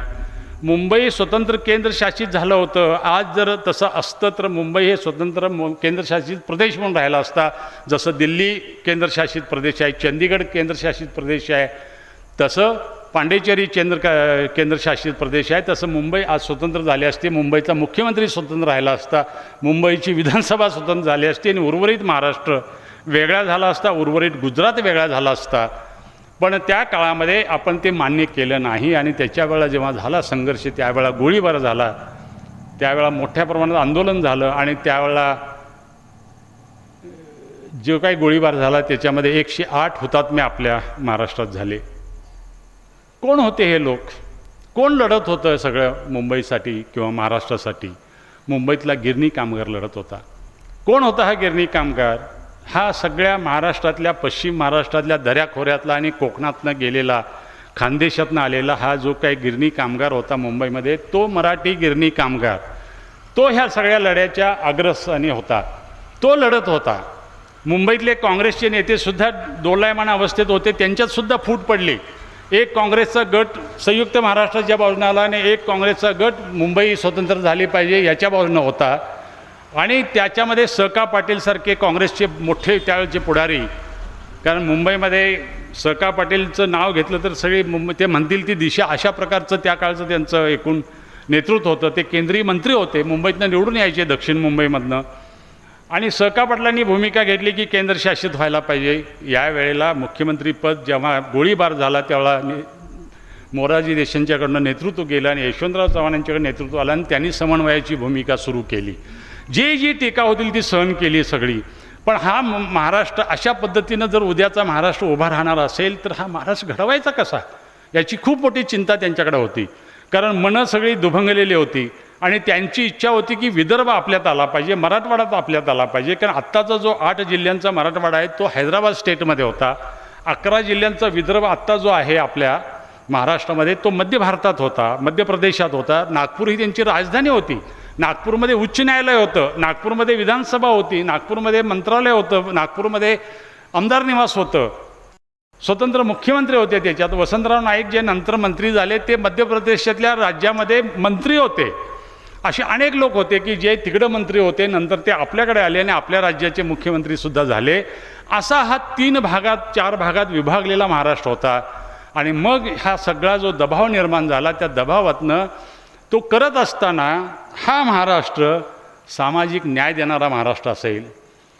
Speaker 1: मुंबई स्वतंत्र केंद्रशासित झालं होतं. आज जर तसं असतं तर मुंबई हे स्वतंत्र केंद्रशासित प्रदेश म्हणून राहिला असता. जसं दिल्ली केंद्रशासित प्रदेश आहे, चंदीगड केंद्रशासित प्रदेश आहे, तसं पांडेचेरी केंद्रशासित प्रदेश आहे, तसं मुंबई आज स्वतंत्र झाली असते. मुंबईचा मुख्यमंत्री स्वतंत्र राहिला असता, मुंबईची विधानसभा स्वतंत्र झाली असती आणि उर्वरित महाराष्ट्र वेगळा झाला असता, उर्वरित गुजरात वेगळा झाला असता, पण त्या काळामध्ये आपण ते मान्य केलं नाही आणि त्याच्यावेळेला जेव्हा झाला संघर्ष, त्यावेळेला गोळीबार झाला, त्यावेळेला मोठ्या प्रमाणात आंदोलन झालं आणि त्यावेळेला जो काही गोळीबार झाला त्याच्यामध्ये 108 हुतात्मे आपल्या महाराष्ट्रात झाले. कोण होते हे लोक? कोण लढत होतं सगळं मुंबईसाठी किंवा महाराष्ट्रासाठी? मुंबईतला गिरणी कामगार लढत होता. कोण होता हा गिरणी कामगार? हा सगळ्या महाराष्ट्रातल्या, पश्चिम महाराष्ट्रातल्या दऱ्याखोऱ्यातला आणि कोकणातनं गेलेला, खानदेशातनं आलेला हा जो काही गिरणी कामगार होता मुंबईमध्ये, तो मराठी गिरणी कामगार, तो ह्या सगळ्या लढ्याच्या अग्रस्थानी होता. तो लढत होता. मुंबईतले काँग्रेसचे नेतेसुद्धा दोलायमान अवस्थेत होते, त्यांच्यातसुद्धा फूट पडली. एक काँग्रेसचा गट संयुक्त महाराष्ट्राच्या बाजूने आला आणि एक काँग्रेसचा गट मुंबई स्वतंत्र झाली पाहिजे याच्या बाजूनं होता. आणि त्याच्यामध्ये स.का. पाटीलसारखे काँग्रेसचे मोठे त्यावेळचे पुढारी, कारण मुंबईमध्ये स.का. पाटीलचं नाव घेतलं तर सगळे ते म्हणतील ती दिशा, अशा प्रकारचं त्या काळचं त्यांचं एकूण नेतृत्व होतं. ते केंद्रीय मंत्री होते, मुंबईतनं निवडून यायचे दक्षिण मुंबईमधनं. आणि स.का. पाटलांनी भूमिका घेतली की केंद्रशासित व्हायला पाहिजे. यावेळेला मुख्यमंत्रीपद जेव्हा गोळीबार झाला त्यावेळेला मोरारजी देसाईंच्याकडनं नेतृत्व गेलं आणि यशवंतराव चव्हाण यांच्याकडे नेतृत्व आलं आणि त्यांनी समन्वयाची भूमिका सुरू केली. जी टीका होतील ती सहन केली सगळी. पण हा महाराष्ट्र अशा पद्धतीनं जर उद्याचा महाराष्ट्र उभा राहणार असेल तर हा महाराष्ट्र घडवायचा कसा, याची खूप मोठी चिंता त्यांच्याकडे होती. कारण मनं सगळी दुभंगलेली होती आणि त्यांची इच्छा होती की विदर्भ आपल्यात आला पाहिजे, मराठवाड्यात आपल्यात आला पाहिजे. कारण आत्ताचा जो 8 जिल्ह्यांचा मराठवाडा आहे तो हैदराबाद स्टेटमध्ये होता. 11 जिल्ह्यांचा विदर्भ आत्ता जो आहे आपल्या महाराष्ट्रामध्ये तो मध्य भारतात होता, मध्य प्रदेशात होता. नागपूर ही त्यांची राजधानी होती. नागपूरमध्ये उच्च न्यायालय होतं, नागपूरमध्ये विधानसभा होती, नागपूरमध्ये मंत्रालय होतं, नागपूरमध्ये आमदार निवास होतं, स्वतंत्र मुख्यमंत्री होते. त्याच्यात वसंतराव नाईक जे नंतर मंत्री झाले ते मध्य प्रदेशातल्या राज्यामध्ये मंत्री होते. असे अनेक लोक होते की जे तिकडं मंत्री होते, नंतर ते आपल्याकडे आले आणि आपल्या राज्याचे मुख्यमंत्रीसुद्धा झाले. असा हा 3 भागात 4 भागात विभागलेला महाराष्ट्र होता. आणि मग हा सगळा जो दबाव निर्माण झाला, त्या दबावातनं तो करत असताना हा महाराष्ट्र सामाजिक न्याय देणारा महाराष्ट्र असेल,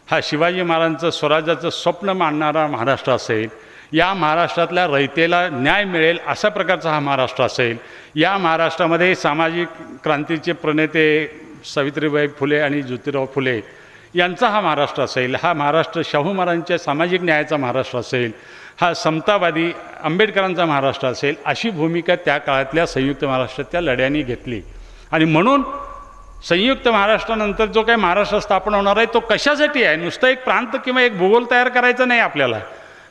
Speaker 1: हा शिवाजी महाराजांचं स्वराज्याचं स्वप्न मांडणारा महाराष्ट्र असेल, या महाराष्ट्रातल्या रयतेला न्याय मिळेल अशा प्रकारचा हा महाराष्ट्र असेल, या महाराष्ट्रामध्ये सामाजिक क्रांतीचे प्रणेते सावित्रीबाई फुले आणि ज्योतिराव फुले यांचा हा महाराष्ट्र असेल, हा महाराष्ट्र शाहू महाराजांच्या सामाजिक न्यायाचा महाराष्ट्र असेल, हा समतावादी आंबेडकरांचा महाराष्ट्र असेल, अशी भूमिका त्या काळातल्या संयुक्त महाराष्ट्रातल्या लढ्यांनी घेतली. आणि म्हणून संयुक्त महाराष्ट्रानंतर जो काही महाराष्ट्र स्थापन होणार आहे तो कशासाठी आहे? नुसतं एक प्रांत किंवा एक भूगोल तयार करायचा नाही आपल्याला,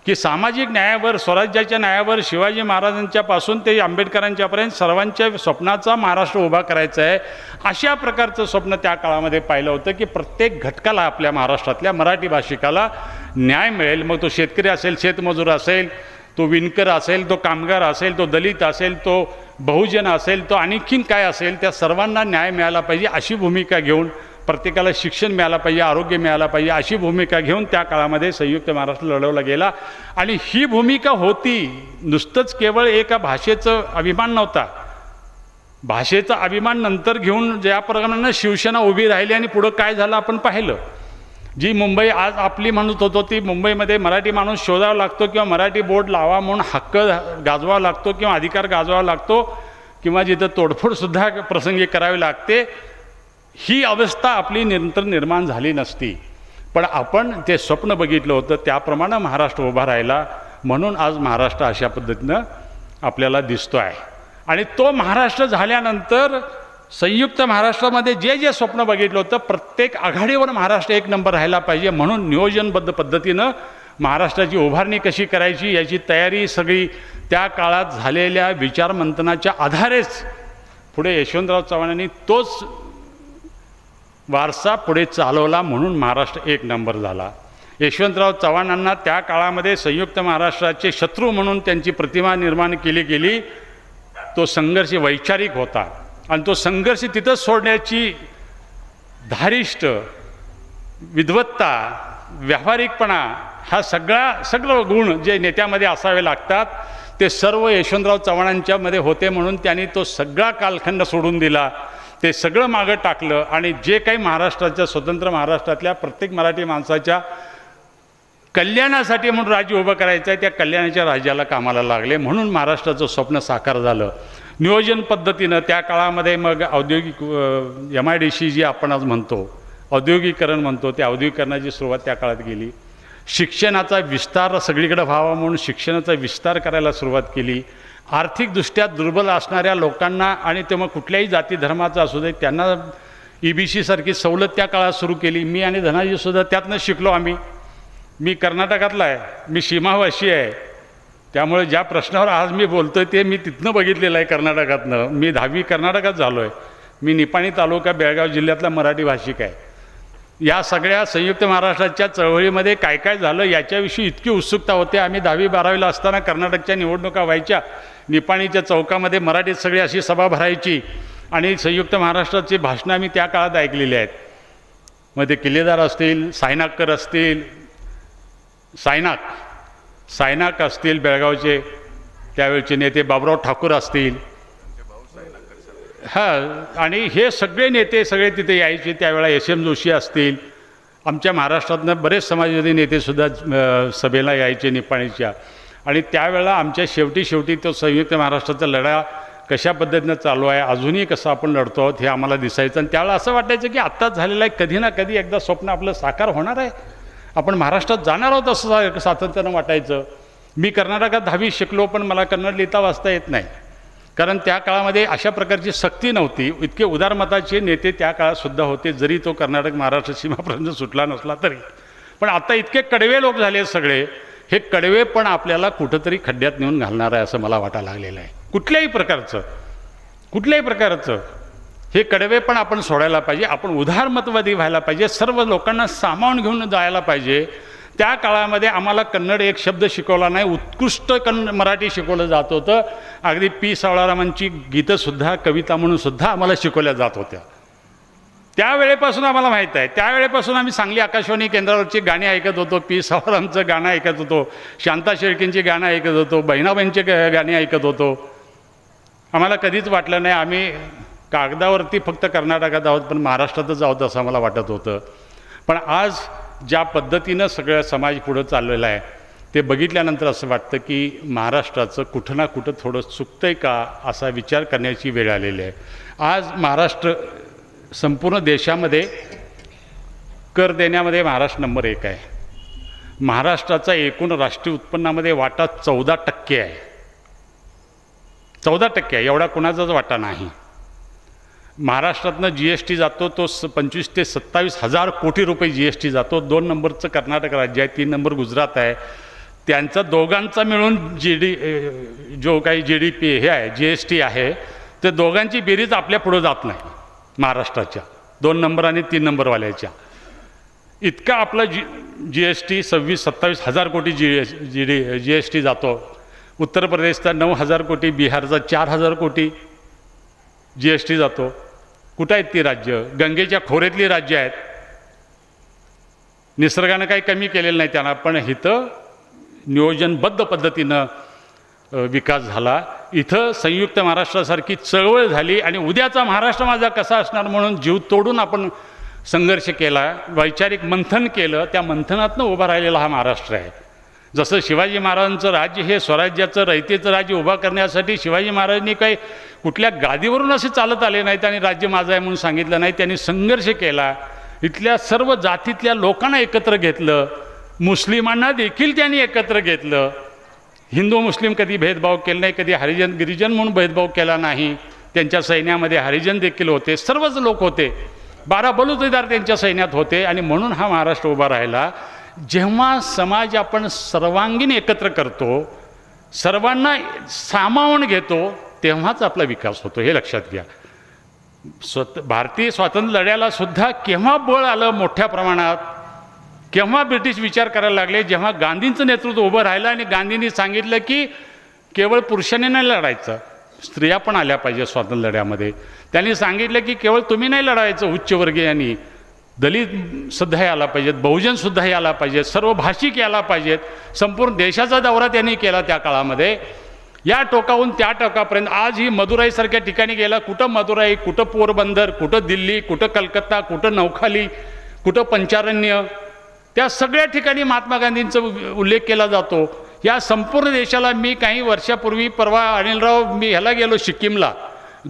Speaker 1: की सामाजिक न्यायावर, स्वराज्याच्या न्यायावर शिवाजी महाराजांच्यापासून ते आंबेडकरांच्यापर्यंत सर्वांच्या स्वप्नाचा महाराष्ट्र उभा करायचा आहे. अशा प्रकारचं स्वप्न त्या काळामध्ये पाहिलं होतं की प्रत्येक घटकाला, आपल्या महाराष्ट्रातल्या मराठी भाषिकाला न्याय मिळेल. मग तो शेतकरी असेल, शेतमजूर असेल, तो विणकर असेल, तो कामगार असेल, तो दलित असेल, तो बहुजन असेल, तो आणखीन काय असेल, त्या सर्वांना न्याय मिळाला पाहिजे अशी भूमिका घेऊन, प्रत्येकाला शिक्षण मिळालं पाहिजे, आरोग्य मिळालं पाहिजे अशी भूमिका घेऊन त्या काळामध्ये संयुक्त महाराष्ट्र लढवला गेला. आणि ही भूमिका होती, नुसतंच केवळ एका भाषेचं अभिमान नव्हता. भाषेचा अभिमान नंतर घेऊन ज्या प्रमाणे शिवसेना उभी राहिली आणि पुढं काय झालं आपण पाहिलं. जी मुंबई आज आपली म्हणत होतो ती मुंबईमध्ये मराठी माणूस शोधावा लागतो किंवा मराठी बोर्ड लावा म्हणून हक्क गाजवावा लागतो किंवा अधिकार गाजवावा लागतो किंवा जिथं तोडफोडसुद्धा प्रसंगी करावी लागते, ही अवस्था आपली निरंतर निर्माण झाली नसती. पण आपण ते स्वप्न बघितलं होतं, त्याप्रमाणे महाराष्ट्र उभा राहिला, म्हणून आज महाराष्ट्र अशा पद्धतीनं आपल्याला दिसतो आहे. आणि तो महाराष्ट्र झाल्यानंतर संयुक्त महाराष्ट्रामध्ये जे जे स्वप्न बघितलं होतं, प्रत्येक आघाडीवर महाराष्ट्र 1 नंबर राहायला पाहिजे म्हणून नियोजनबद्ध पद्धतीनं महाराष्ट्राची उभारणी कशी करायची याची तयारी सगळी त्या काळात झालेल्या विचारमंथनाच्या आधारेच पुढे यशवंतराव चव्हाणांनी तोच वारसा पुढे चालवला, म्हणून महाराष्ट्र 1 नंबर झाला. यशवंतराव चव्हाणांना त्या काळामध्ये संयुक्त महाराष्ट्राचे शत्रू म्हणून त्यांची प्रतिमा निर्माण केली गेली. तो संघर्ष वैचारिक होता आणि तो संघर्ष तिथंच सोडण्याची धारिष्ट, विद्वत्ता, व्यावहारिकपणा, हा सगळं गुण जे नेत्यामध्ये असावे लागतात ते सर्व यशवंतराव चव्हाणांच्यामध्ये होते. म्हणून त्यांनी तो सगळा कालखंड सोडून दिला, ते सगळं मागं टाकलं आणि जे काही महाराष्ट्राच्या, स्वतंत्र महाराष्ट्रातल्या प्रत्येक मराठी माणसाच्या कल्याणासाठी म्हणून राज्य उभं करायचं आहे, त्या कल्याणाच्या राज्याला कामाला लागले, म्हणून महाराष्ट्राचं स्वप्न साकार झालं. नियोजन पद्धतीनं त्या काळामध्ये मग औद्योगिक MIDC जी आपण आज म्हणतो, औद्योगिकरण म्हणतो, त्या औद्योगिकरणाची सुरुवात त्या काळात केली. शिक्षणाचा विस्तार सगळीकडे व्हावा म्हणून शिक्षणाचा विस्तार करायला सुरुवात केली. आर्थिकदृष्ट्या दुर्बल असणाऱ्या लोकांना आणि ते मग कुठल्याही जाती धर्माचा असू दे त्यांना EBC सारखी सवलत त्या काळात सुरू केली. मी आणि धनाजीसुद्धा त्यातनं शिकलो आम्ही. मी कर्नाटकातला आहे, मी सीमावासी आहे, त्यामुळे ज्या प्रश्नावर आज मी बोलतो आहे ते मी तिथनं बघितलेलं आहे कर्नाटकातनं. मी 10वी कर्नाटकात झालो आहे. मी निपाणी तालुका बेळगाव जिल्ह्यातला मराठी भाषिक आहे. या सगळ्या संयुक्त महाराष्ट्राच्या चळवळीमध्ये काय काय झालं याच्याविषयी इतकी उत्सुकता होते. आम्ही 10वी-12वीला असताना कर्नाटकच्या निवडणुका व्हायच्या, निपाणीच्या चौकामध्ये मराठीत सगळी अशी सभा भरायची आणि संयुक्त महाराष्ट्राची भाषणं आम्ही त्या काळात ऐकलेली आहेत. मग ते किल्लेदार असतील, सायनाककर असतील, सायनाक असतील बेळगावचे त्यावेळचे नेते, बाबुराव ठाकूर असतील, आणि हे सगळे नेते सगळे तिथे यायचे. त्यावेळेला SM जोशी असतील, आमच्या महाराष्ट्रातनं बरेच समाजवादी नेतेसुद्धा सभेला यायचे निपाणीच्या. आणि त्यावेळेला आमच्या शेवटी तो संयुक्त महाराष्ट्राचा लढा कशा पद्धतीनं चालू आहे, अजूनही कसं आपण लढतो आहोत हे आम्हाला दिसायचं. आणि त्यावेळेला असं वाटायचं की आत्ताच झालेलं आहे, कधी ना कधी एकदा स्वप्न आपलं साकार होणार आहे, आपण महाराष्ट्रात जाणार आहोत असं सातत्यानं वाटायचं. मी कर्नाटकात 10वी शिकलो, पण मला कन्नड लिहिता वाचता येत नाही, कारण त्या काळामध्ये अशा प्रकारची सक्ती नव्हती. इतके उदारमताचे नेते त्या काळातसुद्धा होते, जरी तो कर्नाटक महाराष्ट्र सीमापर्यंत सुटला नसला तरी. पण आता इतके कडवे लोक झाले सगळे, हे कडवे पण आपल्याला कुठंतरी खड्ड्यात नेऊन घालणार आहे असं मला वाटायला लागलेलं आहे. कुठल्याही प्रकारचं हे कडवे पण आपण सोडायला पाहिजे. आपण उदारमतवादी व्हायला पाहिजे, सर्व लोकांना सामावून घेऊन जायला पाहिजे. त्या काळामध्ये आम्हाला कन्नड एक शब्द शिकवला नाही, उत्कृष्ट मराठी शिकवलं जात होतं. अगदी P. सावळारामांची गीतंसुद्धा कविता म्हणूनसुद्धा आम्हाला शिकवल्या जात होत्या. त्यावेळेपासून आम्हाला माहीत आहे, त्यावेळेपासून आम्ही सांगली आकाशवाणी केंद्रावरची गाणी ऐकत होतो. P. सावळारामचं गाणं ऐकत होतो, शांता शेळकेंची गाणं ऐकत होतो, बहिणाबाईंची गाणी ऐकत होतो. आम्हाला कधीच वाटलं नाही आम्ही कागदावरती फक्त कर्नाटकात आहोत, पण महाराष्ट्रातच आहोत असं आम्हाला वाटत होतं. पण आज ज्या पद्धतीनं सगळं समाज पुढं चाललेला आहे ते बघितल्यानंतर असं वाटतं की महाराष्ट्राचं कुठं ना कुठं थोडं चुकतं आहे का असा विचार करण्याची वेळ आलेली आहे. आज महाराष्ट्र संपूर्ण देशामध्ये कर देण्यामध्ये महाराष्ट्र नंबर 1 आहे. महाराष्ट्राचा एकूण राष्ट्रीय उत्पन्नामध्ये वाटा 14% आहे. 14% आहे, एवढा कुणाचाच वाटा नाही. महाराष्ट्रातनं GST जातो तो 25 ते 27 हजार कोटी रुपये GST जातो. 2 नंबरचं कर्नाटक राज्य आहे, 3 नंबर गुजरात आहे. त्यांचा दोघांचा मिळून जो काही GDP हे आहे GST आहे, ते दोघांची बेरीज आपल्या पुढं जात नाही. महाराष्ट्राच्या 2 नंबर आणि 3 नंबरवाल्याच्या इतका आपला GST 26-27 हजार कोटी GST जातो. उत्तर प्रदेशचा 9,000 कोटी, बिहारचा 4,000 कोटी GST जातो. कुठं आहेत ती राज्य? गंगेच्या खोऱ्यातली राज्य आहेत. निसर्गानं काही कमी केलेलं नाही त्यांना, पण इथं नियोजनबद्ध पद्धतीनं विकास झाला. इथं संयुक्त महाराष्ट्रासारखी चळवळ झाली आणि उद्याचा महाराष्ट्र माझा कसा असणार म्हणून जीव तोडून आपण संघर्ष केला, वैचारिक मंथन केलं. त्या मंथनातनं उभा राहिलेला हा महाराष्ट्र आहे. जसं शिवाजी महाराजांचं राज्य हे स्वराज्याचं रयतेचं राज्य उभा करण्यासाठी शिवाजी महाराजांनी काही कुठल्या गादीवरून असे चालत आले नाहीत आणि राज्य माझं आहे म्हणून सांगितलं नाही. त्यांनी संघर्ष केला. इथल्या सर्व जातीतल्या लोकांना एकत्र घेतलं, मुस्लिमांना देखील त्यांनी एकत्र घेतलं. हिंदू मुस्लिम कधी भेदभाव केला नाही, कधी हरिजन गिरिजन म्हणून भेदभाव केला नाही. त्यांच्या सैन्यामध्ये हरिजन देखील होते, सर्वच लोक होते. 12 बलुतेदार त्यांच्या सैन्यात होते आणि म्हणून हा महाराष्ट्र उभा राहिला. जेव्हा समाज आपण सर्वांगीण एकत्र करतो, सर्वांना सामावून घेतो, तेव्हाच आपला विकास होतो, हे लक्षात घ्या. भारतीय स्वातंत्र्य लढ्याला सुद्धा केव्हा बळ आलं मोठ्या प्रमाणात, केव्हा ब्रिटिश विचार करायला लागले, जेव्हा गांधींचं नेतृत्व उभं राहिलं आणि गांधींनी सांगितलं की केवळ पुरुषांनी नाही लढायचं, स्त्रिया पण आल्या पाहिजे स्वातंत्र्य लढ्यामध्ये. त्यांनी सांगितलं की केवळ तुम्ही नाही लढायचं, उच्चवर्गीयांनी, दलित सुद्धा यायला पाहिजेत, बहुजनसुद्धा यायला पाहिजेत, सर्व भाषिक यायला पाहिजेत. संपूर्ण देशाचा दौरा त्यांनी केला त्या काळामध्ये, या टोकाहून त्या टोकापर्यंत. आज ही मदुराईसारख्या ठिकाणी गेला, कुठं मदुराई, कुठं पोरबंदर, कुठं दिल्ली, कुठं कलकत्ता, कुठं नौखाली, कुठं पंचारण्य, त्या सगळ्या ठिकाणी महात्मा गांधींचा उल्लेख केला जातो. या संपूर्ण देशाला मी काही वर्षापूर्वी परवा अनिलराव मी ह्याला गेलो सिक्कीमला,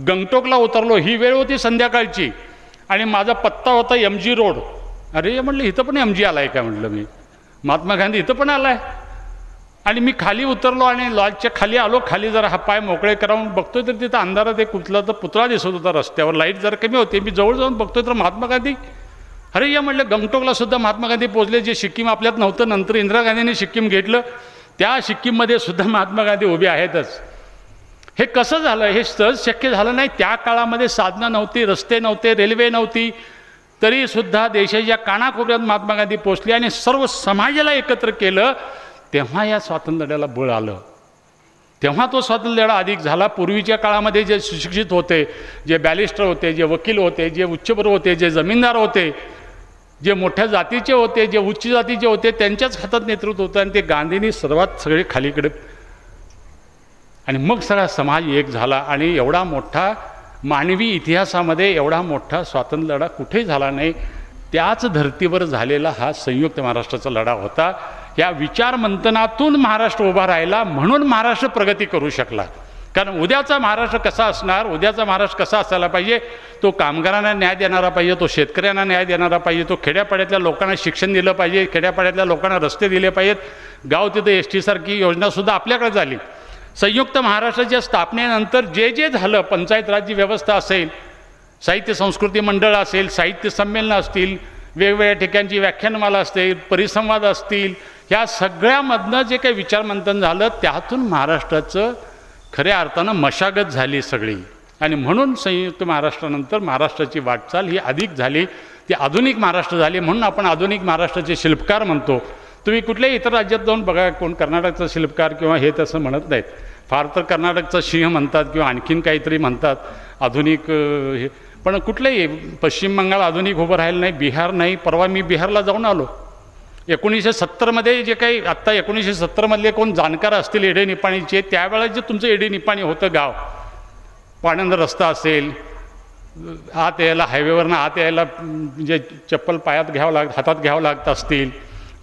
Speaker 1: गंगटोकला उतरलो. ही वेळ होती संध्याकाळची आणि माझा पत्ता होता MG रोड. अरे म्हटलं इथं पण MG आला आहे का म्हटलं, मी महात्मा गांधी इथं पण आला आहे. आणि मी खाली उतरलो आणि लॉजच्या खाली आलो. खाली जरा हा पाय मोकळे करावून बघतोय तर तिथं अंधारात एक कुठला तर पुतळा दिसत होता रस्त्यावर. लाईट जरा कमी होती. मी जवळ जाऊन बघतोय तर महात्मा गांधी. अरे या म्हटलं गंगटोकला सुद्धा महात्मा गांधी पोचले, जे सिक्कीम आपल्यात नव्हतं. नंतर इंदिरा गांधींनी सिक्कीम घेतलं. त्या सिक्कीममध्ये सुद्धा महात्मा गांधी उभे आहेतच. हे कसं झालं? हे सहज शक्य झालं नाही. त्या काळामध्ये साधनं नव्हती, रस्ते नव्हते, रेल्वे नव्हती, तरीसुद्धा देशाच्या कानाकोपऱ्यात महात्मा गांधी पोचले आणि सर्व समाजाला एकत्र केलं. तेव्हा या स्वातंत्र्य लढ्याला बळ आलं. तेव्हा तो स्वातंत्र्य लढा अधिक झाला. पूर्वीच्या काळामध्ये जे सुशिक्षित होते, जे बॅरिस्टर होते, जे वकील होते, जे उच्चभ्रू होते, जे जमीनदार होते, जे मोठ्या जातीचे होते, जे उच्च जातीचे होते, त्यांच्याच हातात नेतृत्व होतं आणि ते गांधींनी सर्वात सगळे खालीकडे. आणि मग सगळा समाज एक झाला आणि एवढा मोठा मानवी इतिहासामध्ये एवढा मोठा स्वातंत्र्य लढा कुठेही झाला नाही. त्याच धर्तीवर झालेला हा संयुक्त महाराष्ट्राचा लढा होता. या विचार मंथनातून महाराष्ट्र उभा राहिला, म्हणून महाराष्ट्र प्रगती करू शकला. कारण उद्याचा महाराष्ट्र कसा असणार, उद्याचा महाराष्ट्र कसा असायला पाहिजे, तो कामगारांना न्याय देणारा पाहिजे, तो शेतकऱ्यांना न्याय देणारा पाहिजे, तो खेड्यापाड्यातल्या लोकांना शिक्षण दिलं पाहिजे, खेड्यापाड्यातल्या लोकांना रस्ते दिले पाहिजेत. गाव तिथं ST सारखी योजनासुद्धा आपल्याकडे झाली. संयुक्त महाराष्ट्राच्या स्थापनेनंतर जे जे झालं, पंचायत राज्य व्यवस्था असेल, साहित्य संस्कृती मंडळ असेल, साहित्य संमेलनं असतील, वेगवेगळ्या ठिकाणची व्याख्यानमाला असतील, परिसंवाद असतील, ह्या सगळ्यामधनं जे काही विचारमंथन झालं त्यातून महाराष्ट्राचं खऱ्या अर्थानं मशागत झाली सगळी. आणि म्हणून संयुक्त महाराष्ट्रानंतर महाराष्ट्राची वाटचाल ही अधिक झाली, ती आधुनिक महाराष्ट्र झाली. म्हणून आपण आधुनिक महाराष्ट्राचे शिल्पकार म्हणतो. तुम्ही कुठल्याही इतर राज्यात जाऊन बघा, कोण कर्नाटकचा शिल्पकार किंवा हे तसं म्हणत नाहीत. फार तर कर्नाटकचा सिंह म्हणतात किंवा आणखीन काहीतरी म्हणतात आधुनिक हे. पण कुठलंही पश्चिम बंगाल आधुनिक उभं राहिलं नाही, बिहार नाही. परवा मी बिहारला जाऊन आलो. 1970मध्ये जे काही आत्ता 1970मधले कोण जाणकार असतील एडे निपाणीचे, त्यावेळेस जे तुमचं एडे निपाणी होतं गाव, पाणंद रस्ता असेल, आत यायला हायवेवरनं आत यायला म्हणजे चप्पल पायात घ्यावं हातात घ्यावं लागत असतील,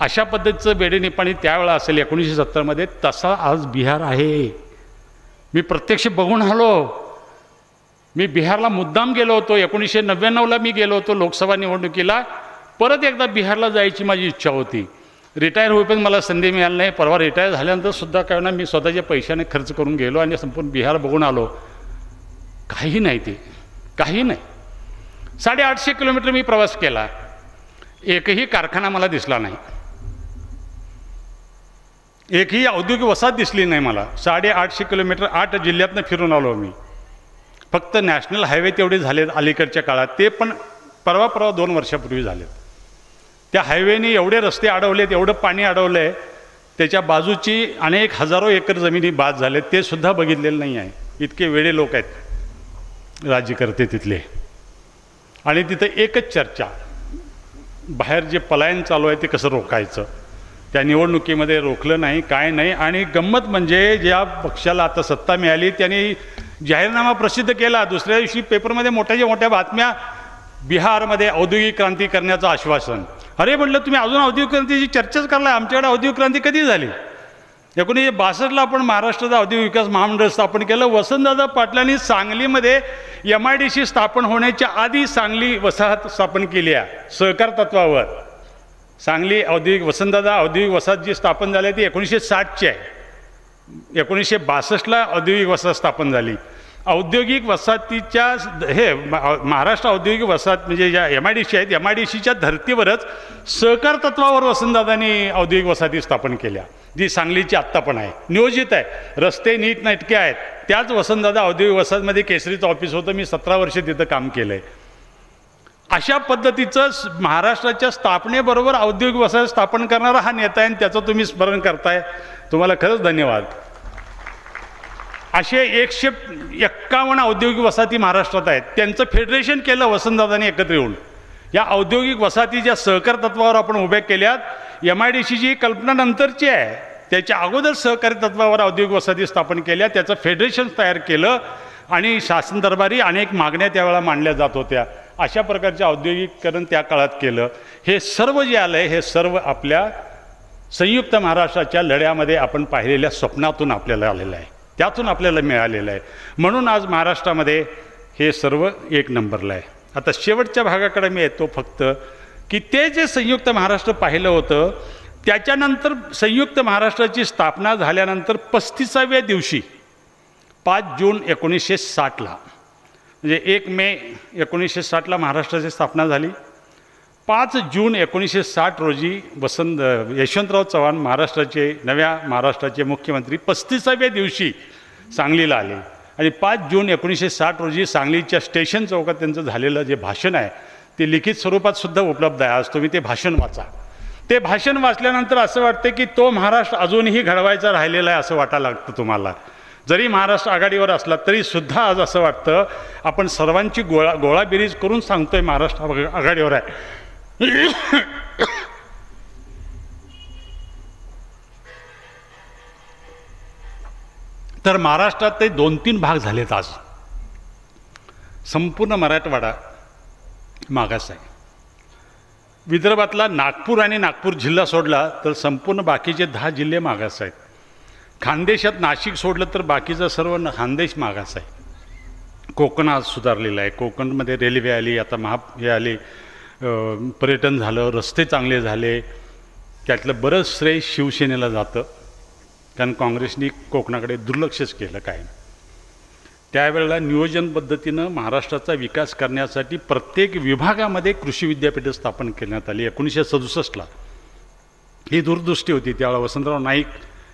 Speaker 1: अशा पद्धतीचं बेडे निपाणी त्यावेळा असेल 1970मध्ये. तसा आज बिहार आहे. मी प्रत्यक्ष बघून आलो. मी बिहारला मुद्दाम गेलो होतो. 1999ला मी गेलो होतो लोकसभा निवडणुकीला. परत एकदा बिहारला जायची माझी इच्छा होती. रिटायर होईपर्यंत मला संधी मिळाली नाही. परवा रिटायर झाल्यानंतर सुद्धा काय ना मी स्वतःच्या पैशाने खर्च करून गेलो आणि संपूर्ण बिहार बघून आलो. काही नाही, ते काही नाही. 850 किलोमीटर मी प्रवास केला. एकही कारखाना मला दिसला नाही, एकही औद्योगिक वसाहत दिसली नाही मला. 850 किलोमीटर 8 जिल्ह्यातनं फिरून आलो मी. फक्त नॅशनल हायवे तेवढे झालेत अलीकडच्या काळात, ते पण परवा 2 वर्षापूर्वी झालेत. त्या हायवेने एवढे रस्ते अडवलेत, एवढं पाणी अडवलं आहे, त्याच्या बाजूची अनेक हजारो एकर जमिनी बाद झालेत, ते सुद्धा बघितलेलं नाही आहे. इतके वेडे लोक आहेत राज्यकर्ते तिथले. आणि तिथं एकच चर्चा, बाहेर जे पलायन चालू आहे ते कसं रोखायचं. त्या निवडणुकीमध्ये रोखलं नाही, काय नाही. आणि गंमत म्हणजे ज्या पक्षाला आता सत्ता मिळाली त्यांनी जाहीरनामा प्रसिद्ध केला. दुसऱ्या दिवशी पेपरमध्ये मोठ्याच्या मोठ्या बातम्या, बिहारमध्ये औद्योगिक क्रांती करण्याचं आश्वासन. अरे म्हटलं, तुम्ही अजून औद्योगिक क्रांतीची चर्चाच करला. आमच्याकडे औद्योगिक क्रांती कधी झाली? 1962ला आपण महाराष्ट्राचा औद्योगिक विकास महामंडळ स्थापन केलं. वसंतदादा पाटलांनी सांगलीमध्ये MIDC स्थापन होण्याच्या आधी सांगली वसाहत स्थापन केली आहे सहकार तत्वावर. सांगली वसंतदादा औद्योगिक वसाहत जी स्थापन झाली ती 1960ची आहे. 1962ला औद्योगिक वसाहत स्थापन झाली. औद्योगिक वसाहतीच्या महाराष्ट्र औद्योगिक वसाहत म्हणजे ज्या MIDC आहेत, MIDCच्या धर्तीवरच सहकार तत्वावर वसंतदादांनी औद्योगिक वसाहती स्थापन केल्या, जी सांगलीची आत्ता पण आहे, नियोजित आहे. रस्ते नीटनेटके आहेत. त्याच वसंतदादा औद्योगिक वसाहतमध्ये केसरीचं ऑफिस होतं. मी 17 वर्ष तिथं काम केलं आहे. अशा पद्धतीचं महाराष्ट्राच्या स्थापनेबरोबर औद्योगिक वसाहत स्थापन करणारा हा नेता आहे आणि त्याचं तुम्ही स्मरण करताय. तुम्हाला खरंच धन्यवाद. असे 151 औद्योगिक वसाहती महाराष्ट्रात आहेत. त्यांचं फेडरेशन केलं वसंतदादांनी एकत्र येऊन. या औद्योगिक वसाहती ज्या सहकार तत्वावर आपण उभ्या केल्यात, MIDCची कल्पना नंतरची आहे. त्याच्या अगोदर सहकारी तत्वावर औद्योगिक वसाहती स्थापन केल्या, त्याचं फेडरेशन तयार केलं आणि शासन दरबारी अनेक मागण्या त्यावेळेला मांडल्या जात होत्या. अशा प्रकारचे औद्योगिकरण त्या काळात केलं. हे सर्व जे आलं आहे हे सर्व आपल्या संयुक्त महाराष्ट्राच्या लढ्यामध्ये आपण पाहिलेल्या स्वप्नातून आपल्याला आलेलं आहे, त्यातून आपल्याला मिळालेलं आहे. म्हणून आज महाराष्ट्रामध्ये हे सर्व एक नंबरला आहे. आता शेवटच्या भागाकडे मी येतो फक्त, की ते जे संयुक्त महाराष्ट्र पाहिलं होतं त्याच्यानंतर संयुक्त महाराष्ट्राची स्थापना झाल्यानंतर 35व्या दिवशी 5 जून 1960ला, म्हणजे 1 मे 1960ला महाराष्ट्राची स्थापना झाली. 5 जून 1960 रोजी यशवंतराव चव्हाण नव्या महाराष्ट्राचे मुख्यमंत्री 35व्या दिवशी सांगलीला आले आणि 5 जून 1960 रोजी सांगलीच्या स्टेशन चौकात त्यांचं झालेलं जे भाषण आहे ते लिखित स्वरूपात सुद्धा उपलब्ध आहे. आज तुम्ही ते भाषण वाचा. ते भाषण वाचल्यानंतर असं वाटतं की तो महाराष्ट्र अजूनही घडवायचा राहिलेला आहे असं वाटायला लागतं तुम्हाला. जरी महाराष्ट्र आघाडीवर असला तरीसुद्धा आज असं वाटतं आपण सर्वांची गोळाबेरीज करून सांगतोय महाराष्ट्र आघाडीवर आहे. तर महाराष्ट्रात ते 2-3 भाग झालेत. आज संपूर्ण मराठवाडा मागास आहे. विदर्भातला नागपूर आणि नागपूर जिल्हा सोडला तर संपूर्ण बाकीचे 10 जिल्हे मागास आहेत. खानदेशात नाशिक सोडलं तर बाकीचा सर्व खानदेश मागास आहे. कोकण आज सुधारलेलं आहे. कोकणमध्ये रेल्वे आली, आता हे आले, पर्यटन झालं, रस्ते चांगले झाले. त्यातलं बरंच श्रेय शिवसेनेला जातं, कारण काँग्रेसनी कोकणाकडे दुर्लक्षच केलं काय. त्यावेळेला नियोजन पद्धतीनं महाराष्ट्राचा विकास करण्यासाठी प्रत्येक विभागामध्ये कृषी विद्यापीठं स्थापन करण्यात आली. 1967ला ही दूरदृष्टी होती. त्यावेळेला वसंतराव नाईक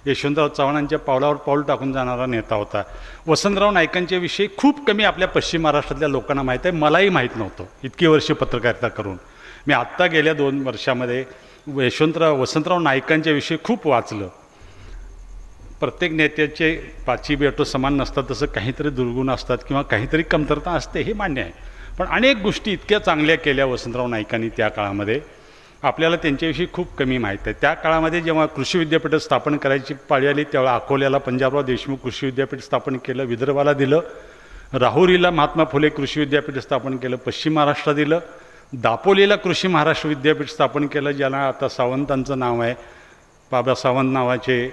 Speaker 1: यशवंतराव चव्हाणांच्या पावलावर पाऊल टाकून जाणारा नेता होता. वसंतराव नाईकांच्या विषयी खूप कमी आपल्या पश्चिम महाराष्ट्रातल्या लोकांना माहीत आहे. मलाही माहीत नव्हतं इतकी वर्ष पत्रकारिता करून. मी आत्ता गेल्या 2 वर्षामध्ये वसंतराव नाईकांच्या विषयी खूप वाचलं. प्रत्येक नेत्याचे 5ही बेटो समान नसतात, तसं काहीतरी दुर्गुण असतात किंवा काहीतरी कमतरता असते, हे मान्य आहे. पण अनेक गोष्टी इतक्या चांगल्या केल्या वसंतराव नाईकांनी त्या काळामध्ये. आपल्याला त्यांच्याविषयी खूप कमी माहीत आहे. त्या काळामध्ये जेव्हा कृषी विद्यापीठ स्थापन करायची पाळी आली त्यावेळा अकोल्याला पंजाबराव देशमुख कृषी विद्यापीठ स्थापन केलं, विदर्भाला दिलं. राहुरीला महात्मा फुले कृषी विद्यापीठ स्थापन केलं, पश्चिम महाराष्ट्रात दिलं. दापोलीला कृषी महाराष्ट्र विद्यापीठ स्थापन केलं, ज्याला आता सावंतांचं नाव आहे. बाबा सावंत नावाचे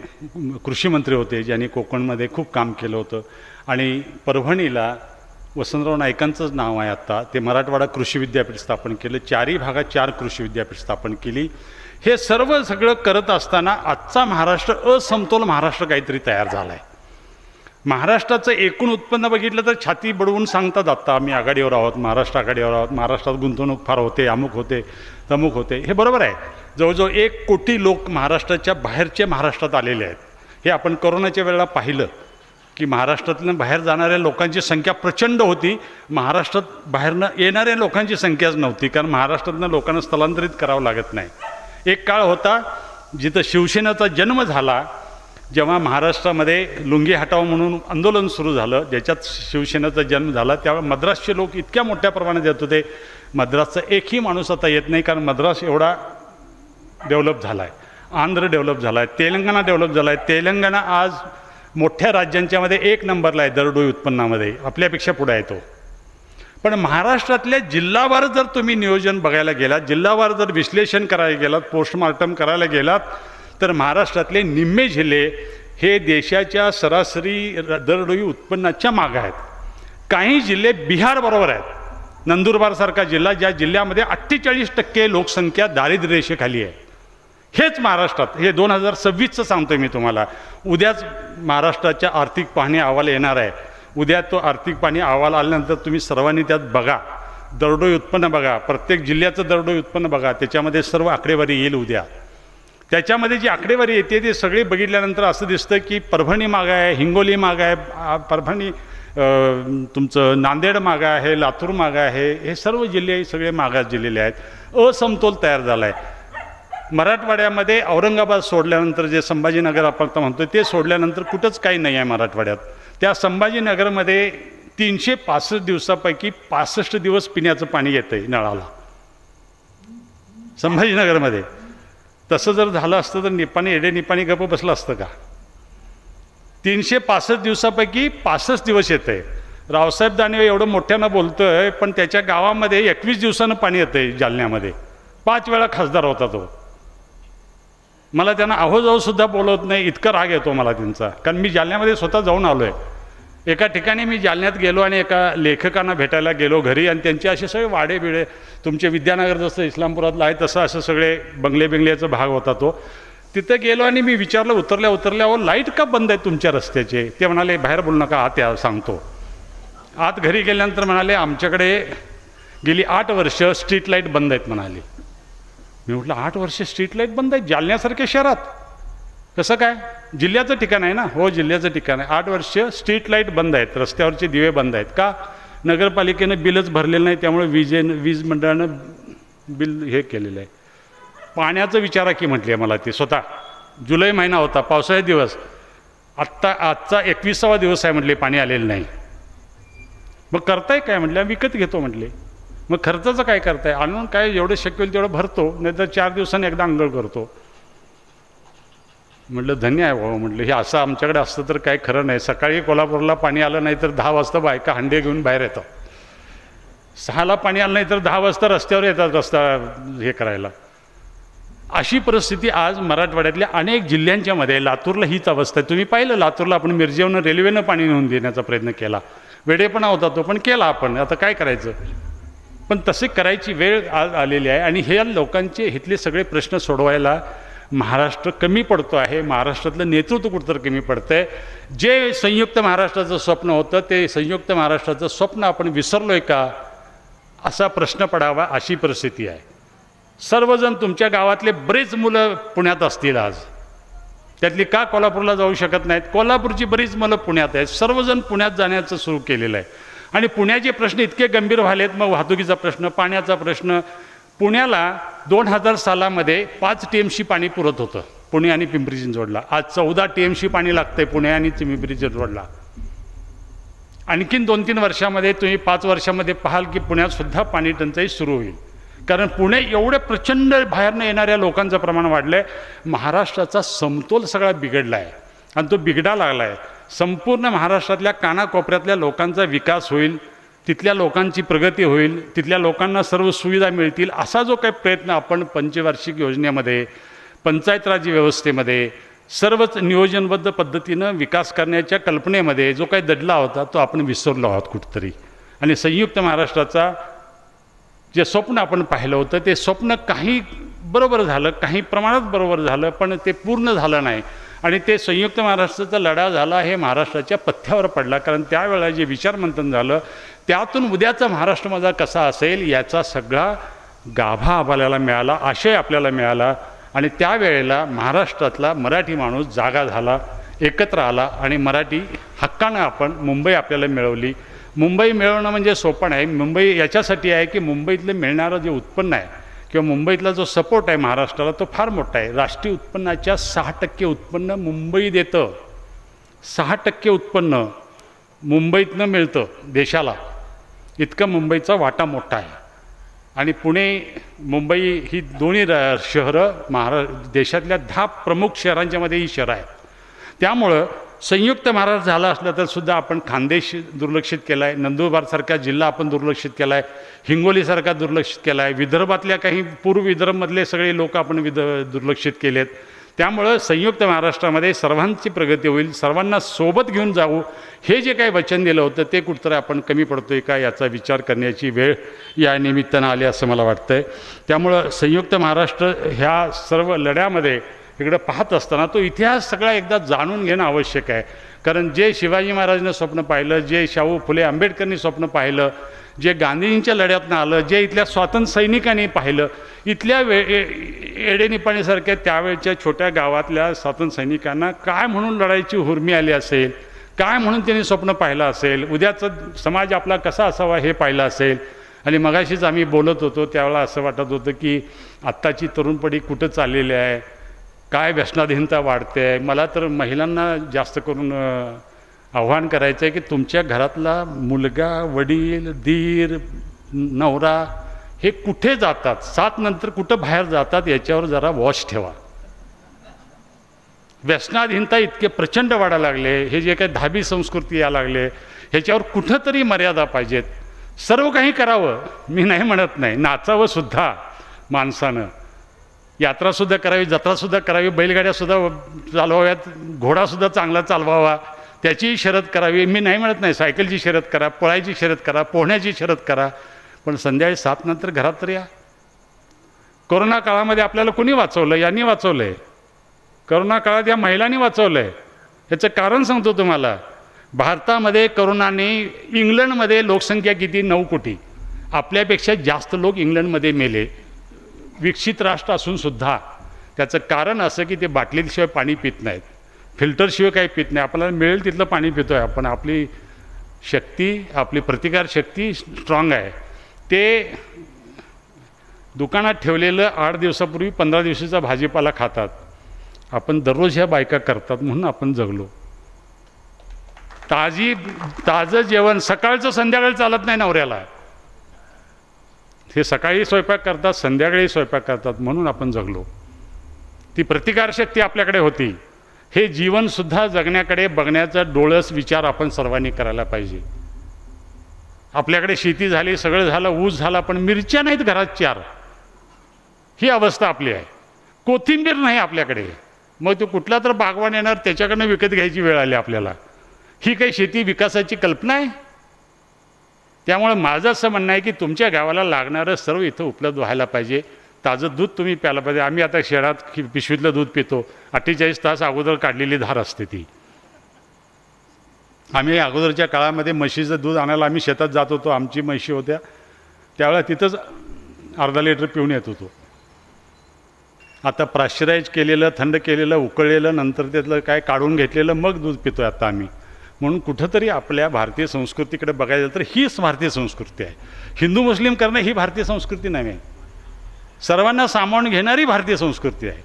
Speaker 1: कृषी मंत्री होते, ज्यांनी कोकणमध्ये खूप काम केलं होतं. आणि परभणीला वसंतराव नाईकांचंच नाव आहे आत्ता, ते मराठवाडा कृषी विद्यापीठ स्थापन केलं. 4ही भागात 4 कृषी विद्यापीठ स्थापन केली. हे सगळं करत असताना आजचा महाराष्ट्र असमतोल महाराष्ट्र काहीतरी तयार झाला आहे. महाराष्ट्राचं एकूण उत्पन्न बघितलं तर छाती बडवून सांगतात आत्ता आम्ही आघाडीवर आहोत, महाराष्ट्र आघाडीवर आहोत, महाराष्ट्रात गुंतवणूक फार होते, अमुक होते, तमुक होते. हे बरोबर आहे. जवळजवळ 1 कोटी लोक महाराष्ट्राच्या बाहेरच्या महाराष्ट्रात आलेले आहेत. हे आपण कोरोनाच्या वेळेला पाहिलं की महाराष्ट्रातून बाहेर जाणाऱ्या लोकांची संख्या प्रचंड होती. महाराष्ट्रात बाहेरनं येणाऱ्या लोकांची संख्याच नव्हती, कारण महाराष्ट्रातनं लोकांना स्थलांतरित करावं लागत नाही. एक काळ होता जिथं शिवसेनेचा जन्म झाला, जेव्हा महाराष्ट्रामध्ये लुंगी हटाव म्हणून आंदोलन सुरू झालं, ज्याच्यात शिवसेनेचा जन्म झाला, त्यावेळेला मद्रासचे लोक इतक्या मोठ्या प्रमाणात येत होते. मद्रासचा एकही माणूस आता येत नाही, कारण मद्रास एवढा डेव्हलप झाला आहे. आंध्र डेव्हलप झाला आहे, तेलंगणा डेव्हलप झाला आहे. तेलंगणा आज मोठ्या राज्यांच्यामध्ये 1 नंबरला आहे दरडोई उत्पन्नामध्ये, आपल्यापेक्षा पुढे आहे तो. पण महाराष्ट्रातल्या जिल्हावार जर तुम्ही नियोजन बघायला गेलात, जिल्हावार जर विश्लेषण करायला गेलात, पोस्टमार्टम करायला गेलात, तर महाराष्ट्रातले निम्मे जिल्हे हे देशाच्या सरासरी दरडोई उत्पन्नाच्या मागं आहेत. काही जिल्हे बिहारबरोबर आहेत. नंदुरबारसारखा जिल्हा, ज्या जिल्ह्यामध्ये 48% लोकसंख्या दारिद्र्य रेषेखाली आहे. हेच महाराष्ट्रात, हे 2026चं सांगतोय मी तुम्हाला. उद्याच महाराष्ट्राच्या आर्थिक पाहणी अहवाल येणार आहे. उद्या तो आर्थिक पाहणी अहवाल आल्यानंतर तुम्ही सर्वांनी त्यात बघा, दरडोई उत्पन्न बघा, प्रत्येक जिल्ह्याचं दरडोई उत्पन्न बघा, त्याच्यामध्ये सर्व आकडेवारी येईल उद्या. त्याच्यामध्ये जी आकडेवारी येते ते सगळे बघितल्यानंतर असं दिसतं की परभणी मागं आहे, हिंगोली मागं आहे, तुमचं नांदेड मागं आहे, लातूर मागं आहे. हे सर्व जिल्हे सगळे मागास जिल्हे आहेत. असमतोल तयार झाला आहे. मराठवाड्यामध्ये औरंगाबाद सोडल्यानंतर, जे संभाजीनगर आपण म्हणतो ते सोडल्यानंतर कुठंच काही नाही आहे मराठवाड्यात. त्या संभाजीनगरमध्ये 365 दिवसापैकी 65 दिवस पिण्याचं पाणी येतं आहे नळाला संभाजीनगरमध्ये. तसं जर झालं असतं तर निपाणी गप्प बसलं असतं का? 365 दिवसापैकी 65 दिवस येतं आहे. रावसाहेब दानवे एवढं मोठ्यानं बोलतो आहे, पण त्याच्या गावामध्ये 21 दिवसानं पाणी येतं आहे जालन्यामध्ये. 5 वेळा खासदार होता तो. मला त्यांना अहोजाऊसुद्धा बोलवत नाही, इतका राग येतो मला त्यांचा. कारण मी जालन्यामध्ये स्वतः जाऊन आलो आहे. एका ठिकाणी मी जालन्यात गेलो आणि एका लेखकांना भेटायला गेलो घरी, आणि त्यांचे असे सगळे वाडे बिडे, तुमचे विद्यानगर जसं इस्लामपुरातलं आहे तसं असं सगळे बंगले बिंगल्याचा भाग होता तो. तिथं गेलो आणि मी विचारलं उतरल्या लाईट का बंद आहे तुमच्या रस्त्याचे? ते म्हणाले बाहेर बोलू नका, आत या सांगतो. आत घरी गेल्यानंतर म्हणाले आमच्याकडे गेली 8 वर्ष स्ट्रीट लाईट बंद आहेत म्हणाले. मी म्हटलं 8 वर्ष स्ट्रीट लाईट बंद आहेत जालन्यासारख्या शहरात? कसं काय? जिल्ह्याचं ठिकाण आहे ना? हो जिल्ह्याचं ठिकाण आहे. 8 वर्ष स्ट्रीट लाईट बंद आहेत, रस्त्यावरचे दिवे बंद आहेत. का? नगरपालिकेनं बिलच भरलेलं नाही, त्यामुळे वीज मंडळानं बिल हे केलेलं आहे. पाण्याचं विचारा की म्हटली आहे मला ती स्वतः. जुलै महिना होता, पावसाळ्याचे दिवस. आजचा 21वा दिवस आहे म्हटले, पाणी आलेलं नाही. मग करताय काय म्हटलं? विकत घेतो म्हटले. मग खर्चाचं काय करताय? आणून काय जेवढं शक्य होईल तेवढं भरतो, नाहीतर 4 दिवसांनी एकदा अंघोळ करतो. म्हटलं धन्य आहे भाऊ. म्हटलं हे असं आमच्याकडे असतं तर काय खरं नाही. सकाळी कोल्हापूरला पाणी आलं नाही तर 10 वाजता बायका हंडे घेऊन बाहेर येतात. 6ला पाणी आलं नाही तर 10 वाजता रस्त्यावर येतात रस्ता हे करायला. अशी परिस्थिती आज मराठवाड्यातल्या अनेक जिल्ह्यांच्या मध्ये. लातूरला हीच अवस्था आहे. तुम्ही पाहिलं लातूरला आपण मिरजेवरून रेल्वेनं पाणी नेऊन देण्याचा प्रयत्न केला. वेडेपणा होता तो, पण केला आपण. आता काय करायचं? पण तसे करायची वेळ आज आलेली आहे. आणि हे लोकांचे इथले सगळे प्रश्न सोडवायला महाराष्ट्र कमी पडतो आहे. महाराष्ट्रातलं नेतृत्व कुठंतरी कमी पडतं आहे. जे संयुक्त महाराष्ट्राचं स्वप्न होतं ते संयुक्त महाराष्ट्राचं स्वप्न आपण विसरलो आहे का, असा प्रश्न पडावा अशी परिस्थिती आहे. सर्वजण तुमच्या गावातले बरेच मुलं पुण्यात असतील आज, त्यातली का कोल्हापूरला जाऊ शकत नाहीत? कोल्हापूरची बरीच मुलं पुण्यात आहेत. सर्वजण पुण्यात जाण्याचं सुरू केलेलं आहे. आणि पुण्याचे प्रश्न इतके गंभीर झालेत. मग वाहतुकीचा प्रश्न, पाण्याचा प्रश्न. पुण्याला 2000 सालामध्ये 5 TMC पाणी पुरत होतं पुणे आणि पिंपरी चिंचवडला. आज 14 TMC पाणी लागतंय पुणे आणि पिंपरी चिंचवडला. आणखीन 2-3 वर्षामध्ये, तुम्ही 5 वर्षामध्ये पाहाल की पुण्यातसुद्धा पाणी टंचाई सुरू होईल. कारण पुणे एवढे प्रचंड बाहेरनं येणाऱ्या लोकांचं प्रमाण वाढलं आहे. महाराष्ट्राचा समतोल सगळा बिघडला आहे आणि तो बिघडा लागला आहे. संपूर्ण महाराष्ट्रातल्या कानाकोपऱ्यातल्या लोकांचा विकास होईल, तिथल्या लोकांची प्रगती होईल, तिथल्या लोकांना सर्व सुविधा मिळतील, असा जो काही प्रयत्न आपण पंचवार्षिक योजनेमध्ये, पंचायत राज व्यवस्थेमध्ये, सर्वच नियोजनबद्ध पद्धतीनं विकास करण्याच्या कल्पनेमध्ये जो काही दडला होता तो आपण विसरलो आहोत कुठंतरी. आणि संयुक्त महाराष्ट्राचा जे स्वप्न आपण पाहिलं होतं ते स्वप्न काही बरोबर झालं, काही प्रमाणात बरोबर झालं, पण ते पूर्ण झालं नाही. आणि ते संयुक्त महाराष्ट्राचा लढा झाला हे महाराष्ट्राच्या पथ्यावर पडला. कारण त्यावेळेला जे विचारमंथन झालं त्यातून उद्याचा महाराष्ट्र माझा कसा असेल याचा सगळा गाभा आपल्याला मिळाला, आशय आपल्याला मिळाला. आणि त्यावेळेला महाराष्ट्रातला मराठी माणूस जागा झाला, एकत्र आला आणि मराठी हक्कानं आपण मुंबई आपल्याला मिळवली. मुंबई मिळवणं म्हणजे सोपं नाही. मुंबई याच्यासाठी आहे की मुंबईतलं मिळणारं जे उत्पन्न आहे किंवा मुंबईतला जो सपोर्ट आहे महाराष्ट्राला तो फार मोठा आहे. राष्ट्रीय उत्पन्नाच्या 6% उत्पन्न मुंबई देतं. 6% उत्पन्न मुंबईतनं मिळतं देशाला, इतकं मुंबईचा वाटा मोठा आहे. आणि पुणे मुंबई ही दोन्ही शहरं देशातल्या 10 प्रमुख शहरांच्यामध्ये ही शहरं आहेत. त्यामुळं संयुक्त महाराष्ट्र झाला असलं तर सुद्धा आपण खानदेश दुर्लक्षित केला आहे, नंदुरबारसारखा जिल्हा आपण दुर्लक्षित केला आहे, हिंगोलीसारखा दुर्लक्षित केला आहे, विदर्भातल्या काही पूर्व विदर्भमधले सगळे लोक आपण दुर्लक्षित केलेत. त्यामुळं संयुक्त महाराष्ट्रामध्ये सर्वांची प्रगती होईल, सर्वांना सोबत घेऊन जाऊ हे जे काही वचन दिलं होतं ते कुठंतरी आपण कमी पडतो आहे का याचा विचार करण्याची वेळ या निमित्तानं आली असं मला वाटतं आहे. त्यामुळं संयुक्त महाराष्ट्र ह्या सर्व लढ्यामध्ये इकडं पाहत असताना तो इतिहास सगळा एकदा जाणून घेणं आवश्यक आहे. कारण जे शिवाजी महाराजांनी स्वप्न पाहिलं, जे शाहू फुले आंबेडकरांनी स्वप्न पाहिलं, जे गांधीजींच्या लढ्यातनं आलं, जे इथल्या स्वातंत्र्य सैनिकांनी पाहिलं, इथल्या एडेनिपाणीसारख्या त्यावेळच्या छोट्या गावातल्या स्वातंत्र्य सैनिकांना काय म्हणून लढायची हुर्मी आली असेल, काय म्हणून त्यांनी स्वप्न पाहिलं असेल, उद्याचा समाज आपला कसा असावा हे पाहिलं असेल. आणि मगाशीच आम्ही बोलत होतो त्यावेळेला असं वाटत होतं की आत्ताची तरुण पिढी कुठं चाललेली आहे, काय व्यसनाधीनता वाढते आहे. मला तर महिलांना जास्त करून आव्हान करायचं आहे की तुमच्या घरातला मुलगा, वडील, दीर, नवरा हे कुठे जातात, 7 नंतर कुठं बाहेर जातात याच्यावर जरा वॉच ठेवा. व्यसनाधीनता इतके प्रचंड वाढायला लागले, हे जे काही धाबी संस्कृती यायला लागले ह्याच्यावर कुठंतरी मर्यादा पाहिजेत. सर्व काही करावं मी नाही म्हणत नाही, नाचावं सुद्धा, माणसानं. यात्रासुद्धा करावी, जत्रासुद्धा करावी, बैलगाड्यासुद्धा चालवाव्यात, घोडासुद्धा चांगला चालवावा, त्याचीही शर्यत करावी. मी नाही म्हणत नाही, सायकलची शर्यत करा, पळायची शर्यत करा, पोहण्याची शर्यत करा, पण संध्याकाळी 7 नंतर घरात तर या. कोरोना काळामध्ये आपल्याला कुणी वाचवलं? यांनी वाचवलं आहे. करोना काळात या महिलांनी वाचवलं आहे. याचं कारण सांगतो तुम्हाला. भारतामध्ये करोनाने, इंग्लंडमध्ये लोकसंख्या किती? 9 कोटी. आपल्यापेक्षा जास्त लोक इंग्लंडमध्ये मेले, विकसित राष्ट्र असूनसुद्धा. त्याचं कारण असं की ते बाटलीशिवाय पाणी पित नाहीत, फिल्टरशिवाय काही पित नाही. आपल्याला मिळेल तिथलं पाणी पितो आहे आपण. आपली शक्ती, आपली प्रतिकारशक्ती स्ट्रॉंग आहे. ते दुकानात ठेवलेलं 8 दिवसापूर्वी 15 दिवसाचा भाजीपाला खातात. आपण दररोज ह्या बायका करतात म्हणून आपण जगलो. ताजं जेवण सकाळचं संध्याकाळी चालत नाही नवऱ्याला. हे सकाळी स्वयंपाक करतात, संध्याकाळी स्वयंपाक करतात म्हणून आपण जगलो. ती प्रतिकारशक्ती आपल्याकडे होती. हे जीवनसुद्धा जगण्याकडे बघण्याचा डोळस विचार आपण सर्वांनी करायला पाहिजे. आपल्याकडे शेती झाली, सगळं झालं, ऊस झाला, पण मिरच्या नाहीत घरात 4. ही अवस्था आपली आहे. कोथिंबीर नाही आपल्याकडे. मग तो कुठला तर बागवान येणार, त्याच्याकडनं विकत घ्यायची वेळ आली आपल्याला. ही काही शेती विकासाची कल्पना आहे? त्यामुळे माझं असं म्हणणं आहे की तुमच्या गावाला लागणारं सर्व इथं उपलब्ध व्हायला पाहिजे. ताजं दूध तुम्ही प्यायला पाहिजे. आम्ही आता शहरात पिशवीतलं दूध पितो. 48 तास अगोदर काढलेली धार असते ती. आम्ही अगोदरच्या काळामध्ये म्हशीचं दूध आणायला आम्ही शेतात जात होतो. आमची म्हशी होत्या त्यावेळेला तिथंच अर्धा लिटर पिऊन येत होतो. आता पाश्चराइज केलेलं, थंड केलेलं, उकळलेलं, नंतर त्यातलं काय काढून घेतलेलं मग दूध पितो आहे आता आम्ही. म्हणून कुठंतरी आपल्या भारतीय संस्कृतीकडे बघायचं तर हीच भारतीय संस्कृती आहे. हिंदू मुस्लिम करणं ही भारतीय संस्कृती नाही आहे. सर्वांना सामावून घेणारी भारतीय संस्कृती आहे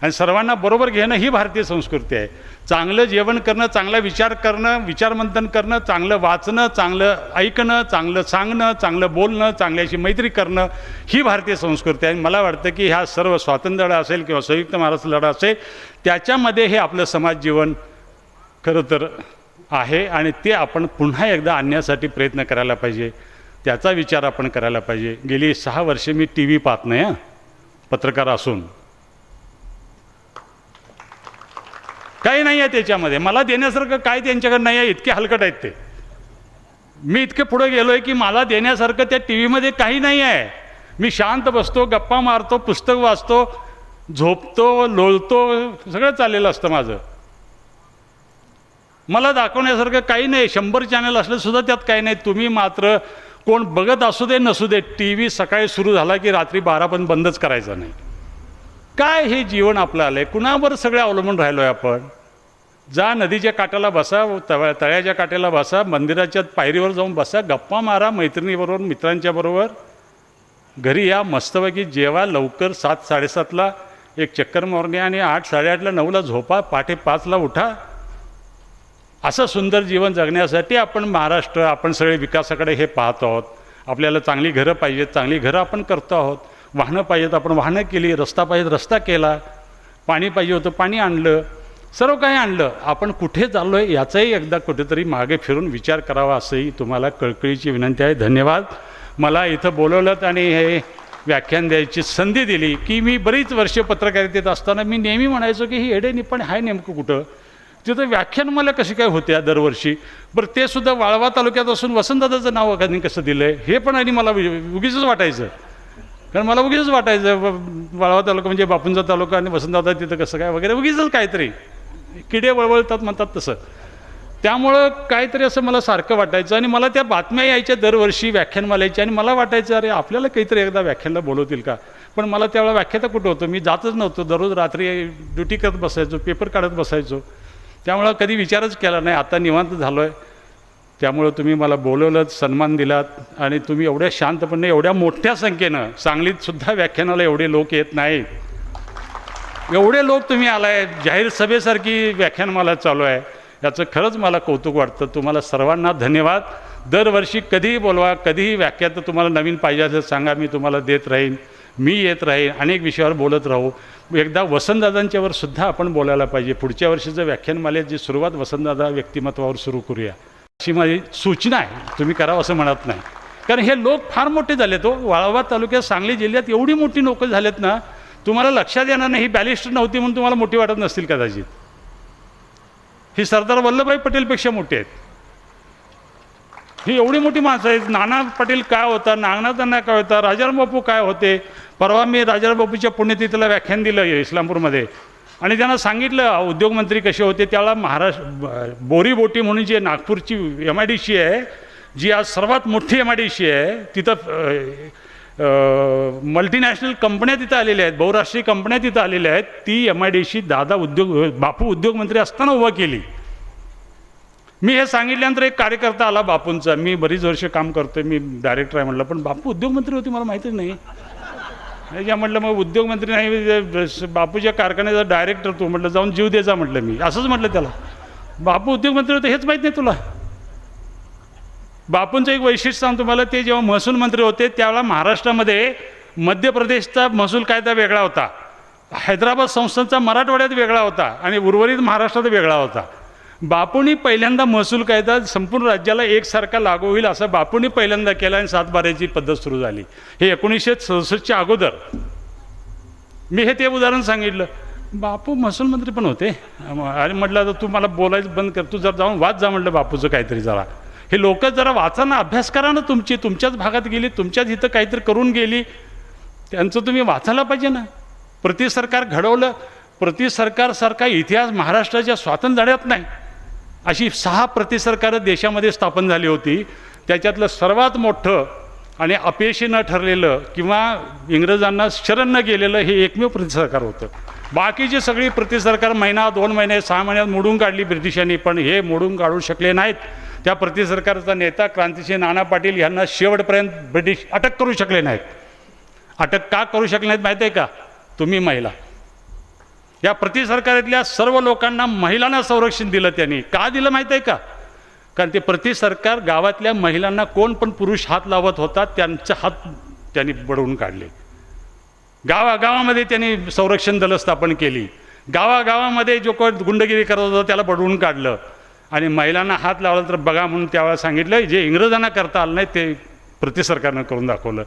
Speaker 1: आणि सर्वांना बरोबर घेणं ही भारतीय संस्कृती आहे. चांगलं जेवण करणं, चांगला विचार करणं, विचारमंथन करणं, चांगलं वाचणं, चांगलं ऐकणं, चांगलं सांगणं, चांगलं बोलणं, चांगल्याशी मैत्री करणं ही भारतीय संस्कृती आहे. मला वाटतं की ह्या सर्व स्वातंत्र्य लढा असेल किंवा संयुक्त महाराष्ट्र लढा असेल त्याच्यामध्ये हे आपलं समाज जीवन खरं तर आहे आणि ते आपण पुन्हा एकदा आणण्यासाठी प्रयत्न करायला पाहिजे. त्याचा विचार आपण करायला पाहिजे. गेली 6 वर्षे मी TV पाहत नाही पत्रकार असून. काही नाही आहे त्याच्यामध्ये. मला देण्यासारखं काय त्यांच्याकडे नाही आहे. इतके हलकट आहेत ते. मी इतके पुढे गेलो आहे की मला देण्यासारखं त्या TV मध्ये काही नाही आहे. मी शांत बसतो, गप्पा मारतो, पुस्तक वाचतो, झोपतो, लोळतो, सगळं चाललेलं असतं माझं. मला दाखवण्यासारखं काही नाही. 100 चॅनल असले सुद्धा त्यात काही नाही. तुम्ही मात्र कोण बघत असू दे नसू दे, TV सकाळी सुरू झाला की रात्री 12 पण बंदच करायचा नाही. काय हे जीवन आपलं आलं आहे? कुणावर सगळे अवलंबून राहिलो आहे आपण? जा नदीच्या काठाला बसा, तळ्याच्या काठाला बसा, मंदिराच्या पायरीवर जाऊन बसा, गप्पा मारा मैत्रिणीबरोबर, मित्रांच्याबरोबर. घरी या, मस्तपैकी जेवा, लवकर 7-7:30ला एक चक्कर मारणे आणि 8-8:30ला 9ला झोपा, पहाटे 5ला उठा. असं सुंदर जीवन जगण्यासाठी आपण महाराष्ट्र, आपण सगळे विकासाकडे हे पाहतो आहोत. आपल्याला चांगली घरं पाहिजेत, चांगली घरं आपण करतो आहोत. वाहनं पाहिजेत, आपण वाहनं केली. रस्ता पाहिजेत, रस्ता केला. पाणी पाहिजे होतं, पाणी आणलं. सर्व काही आणलं. आपण कुठे चाललो आहे याचाही एकदा कुठेतरी मागे फिरून विचार करावा असंही तुम्हाला कळकळीची विनंती आहे. धन्यवाद. मला इथं बोलवलं आणि हे व्याख्यान द्यायची संधी दिली की मी बरीच वर्षे पत्रकारितेत असताना मी नेहमी म्हणायचो की ही एडेनिपण आहे नेमकं कुठं. तिथं व्याख्यान मला कशी काय होत्या दरवर्षी. बरं ते सुद्धा वाळवा तालुक्यात असून वसंतदादाचं नाव एखाद्याने कसं दिलं आहे हे पण आणि मला उगीचच वाटायचं. कारण मला उगीचच वाटायचं वाळवा तालुका म्हणजे बापूंचा तालुका आणि वसंतदादा तिथं कसं काय वगैरे उगीचच काहीतरी किडे वळवळतात म्हणतात तसं. त्यामुळं काहीतरी असं मला सारखं वाटायचं आणि मला त्या बातम्या यायच्या दरवर्षी व्याख्यानमालेच्या आणि मला वाटायचं अरे आपल्याला काहीतरी एकदा व्याख्यानला बोलवतील का. पण मला त्यावेळेला व्याख्याता कुठं होतं. मी जातच नव्हतो. दररोज रात्री ड्युटी करत बसायचो, पेपर काढत बसायचो. त्यामुळं कधी विचारच केला नाही. आता निवांत झालो आहे. त्यामुळं तुम्ही मला बोलवलं, सन्मान दिलात आणि तुम्ही एवढ्या शांतपणे एवढ्या मोठ्या संख्येनं, सांगलीतसुद्धा व्याख्यानाला एवढे लोक येत नाहीत, एवढे लोक तुम्ही आलाय. जाहीर सभेसारखी व्याख्यानमाला चालू आहे. याचं खरंच मला कौतुक वाटतं. तुम्हाला सर्वांना धन्यवाद. दरवर्षी कधीही बोलवा, कधीही व्याख्यात तुम्हाला नवीन पाहिजे असेल सांगा, मी तुम्हाला देत राहीन. मी येत राहीन, अनेक विषयावर बोलत राहू. एकदा वसंतदादांच्यावर सुद्धा आपण बोलायला पाहिजे. पुढच्या वर्षीचं व्याख्यानमालेची सुरुवात वसंतदादा व्यक्तिमत्वावर सुरू करूया अशी माझी सूचना आहे. तुम्ही करावं असं म्हणत नाही. कारण हे लोक फार मोठे झालेत हो. वाळवा तालुक्यात सांगली जिल्ह्यात एवढी मोठी लोकं झालेत ना, तुम्हाला लक्षात येणार नाही. ही बॅलिस्टर नव्हती म्हणून तुम्हाला मोठी वाटत नसतील कदाचित. ही सरदार वल्लभभाई पटेलपेक्षा मोठी आहेत. ही एवढी मोठी माणसं आहेत. नाना पाटील काय होता, नागनाथांना काय होता, राजाराम बापू काय होते. परवा मी राजाराम बापूच्या पुण्यतिथीला व्याख्यान दिलं इस्लामपूरमध्ये आणि त्यांना सांगितलं उद्योगमंत्री कसे होते. त्यावेळेला महाराष्ट्र बोरीबोटी म्हणून जी नागपूरची MIDC आहे, जी आज सर्वात मोठी MIDC आहे, तिथं मल्टीनॅशनल कंपन्या तिथं आलेल्या आहेत, बहुराष्ट्रीय कंपन्या तिथं आलेल्या आहेत. ती MIDC बापू उद्योगमंत्री असताना उभा केली. मी हे सांगितल्यानंतर एक कार्यकर्ता आला बापूंचा, मी बरीच वर्ष काम करतोय, मी डायरेक्टर आहे म्हटलं, पण बापू उद्योगमंत्री होती मला माहितीच नाही. या म्हटलं मग उद्योगमंत्री नाही, बापूच्या कारखान्याचा डायरेक्टर तू. म्हटलं जाऊन जीव द्यायचा म्हटलं, मी असंच म्हटलं त्याला. बापू उद्योगमंत्री होते हेच माहीत नाही तुला. बापूंचं एक वैशिष्ट्य सांगतो तुम्हाला, ते जेव्हा महसूल मंत्री होते त्यावेळेला महाराष्ट्रामध्ये मध्य प्रदेशचा महसूल कायदा वेगळा होता, हैदराबाद संस्थानचा मराठवाड्यात वेगळा होता आणि उर्वरित महाराष्ट्रात वेगळा होता. बापूंनी पहिल्यांदा महसूल कायदा संपूर्ण राज्याला एकसारखा लागू होईल असं बापूंनी पहिल्यांदा केला आणि 7/12ची पद्धत सुरू झाली. हे 1967च्या अगोदर. मी हे ते उदाहरण सांगितलं. बापू महसूल मंत्री पण होते आणि म्हटलं तर तू मला बोलायचं बंद कर, तू जर जाऊन वाच जा म्हटलं बापूचं काहीतरी जरा. हे लोक जरा वाचा ना, अभ्यास करा ना. तुमच्याच भागात गेली, तुमच्याच इथं काहीतरी करून गेली, त्यांचं तुम्ही वाचायला पाहिजे ना. प्रतिसरकार घडवलं. प्रतिसरकारसारखा इतिहास महाराष्ट्राच्या स्वातंत्र्यात नाही. अशी 6 प्रतिसरकारं देशामध्ये स्थापन झाली होती. त्याच्यातलं सर्वात मोठं आणि अपयशी न ठरलेलं किंवा इंग्रजांना शरण न गेलेलं हे एकमेव प्रतिसरकार होतं. बाकीची सगळी प्रतिसरकार महिना 2 महिने 6 महिन्यात मोडून काढली ब्रिटिशांनी, पण हे मोडून काढू शकले नाहीत. त्या प्रतिसरकारचा नेता क्रांतिसिंह नाना पाटील यांना शेवटपर्यंत ब्रिटिश अटक करू शकले नाहीत. अटक का करू शकले नाहीत माहीत आहे का? तुम्ही महिला. या प्रतिसरकारातल्या सर्व लोकांना महिलांना संरक्षण दिलं त्यांनी. का दिलं माहीत आहे का? कारण ते प्रतिसरकार गावातल्या महिलांना कोण पण पुरुष हात लावत होता त्यांचे हात त्यांनी बडवून काढले. गावागावामध्ये त्यांनी संरक्षण दलं स्थापन केली. गावागावामध्ये जो कोण गुंडगिरी करत होता त्याला बडवून काढलं आणि महिलांना हात लावला तर बघा म्हणून त्यावेळेला सांगितलं. जे इंग्रजांना करता आलं नाही ते प्रतिसरकारनं करून दाखवलं.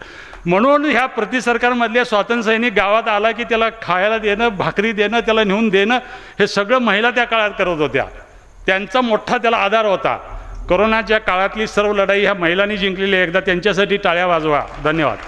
Speaker 1: म्हणून ह्या प्रतिसरकारमधल्या स्वातंत्र्यसैनिक गावात आला की त्याला खायला देणं, भाकरी देणं, त्याला नेऊन देणं, हे सगळं महिला त्या काळात करत होत्या. त्यांचा मोठा त्याला आधार होता. कोरोनाच्या काळातली सर्व लढाई ह्या महिलांनी जिंकलेली. एकदा त्यांच्यासाठी टाळ्या वाजवा. धन्यवाद.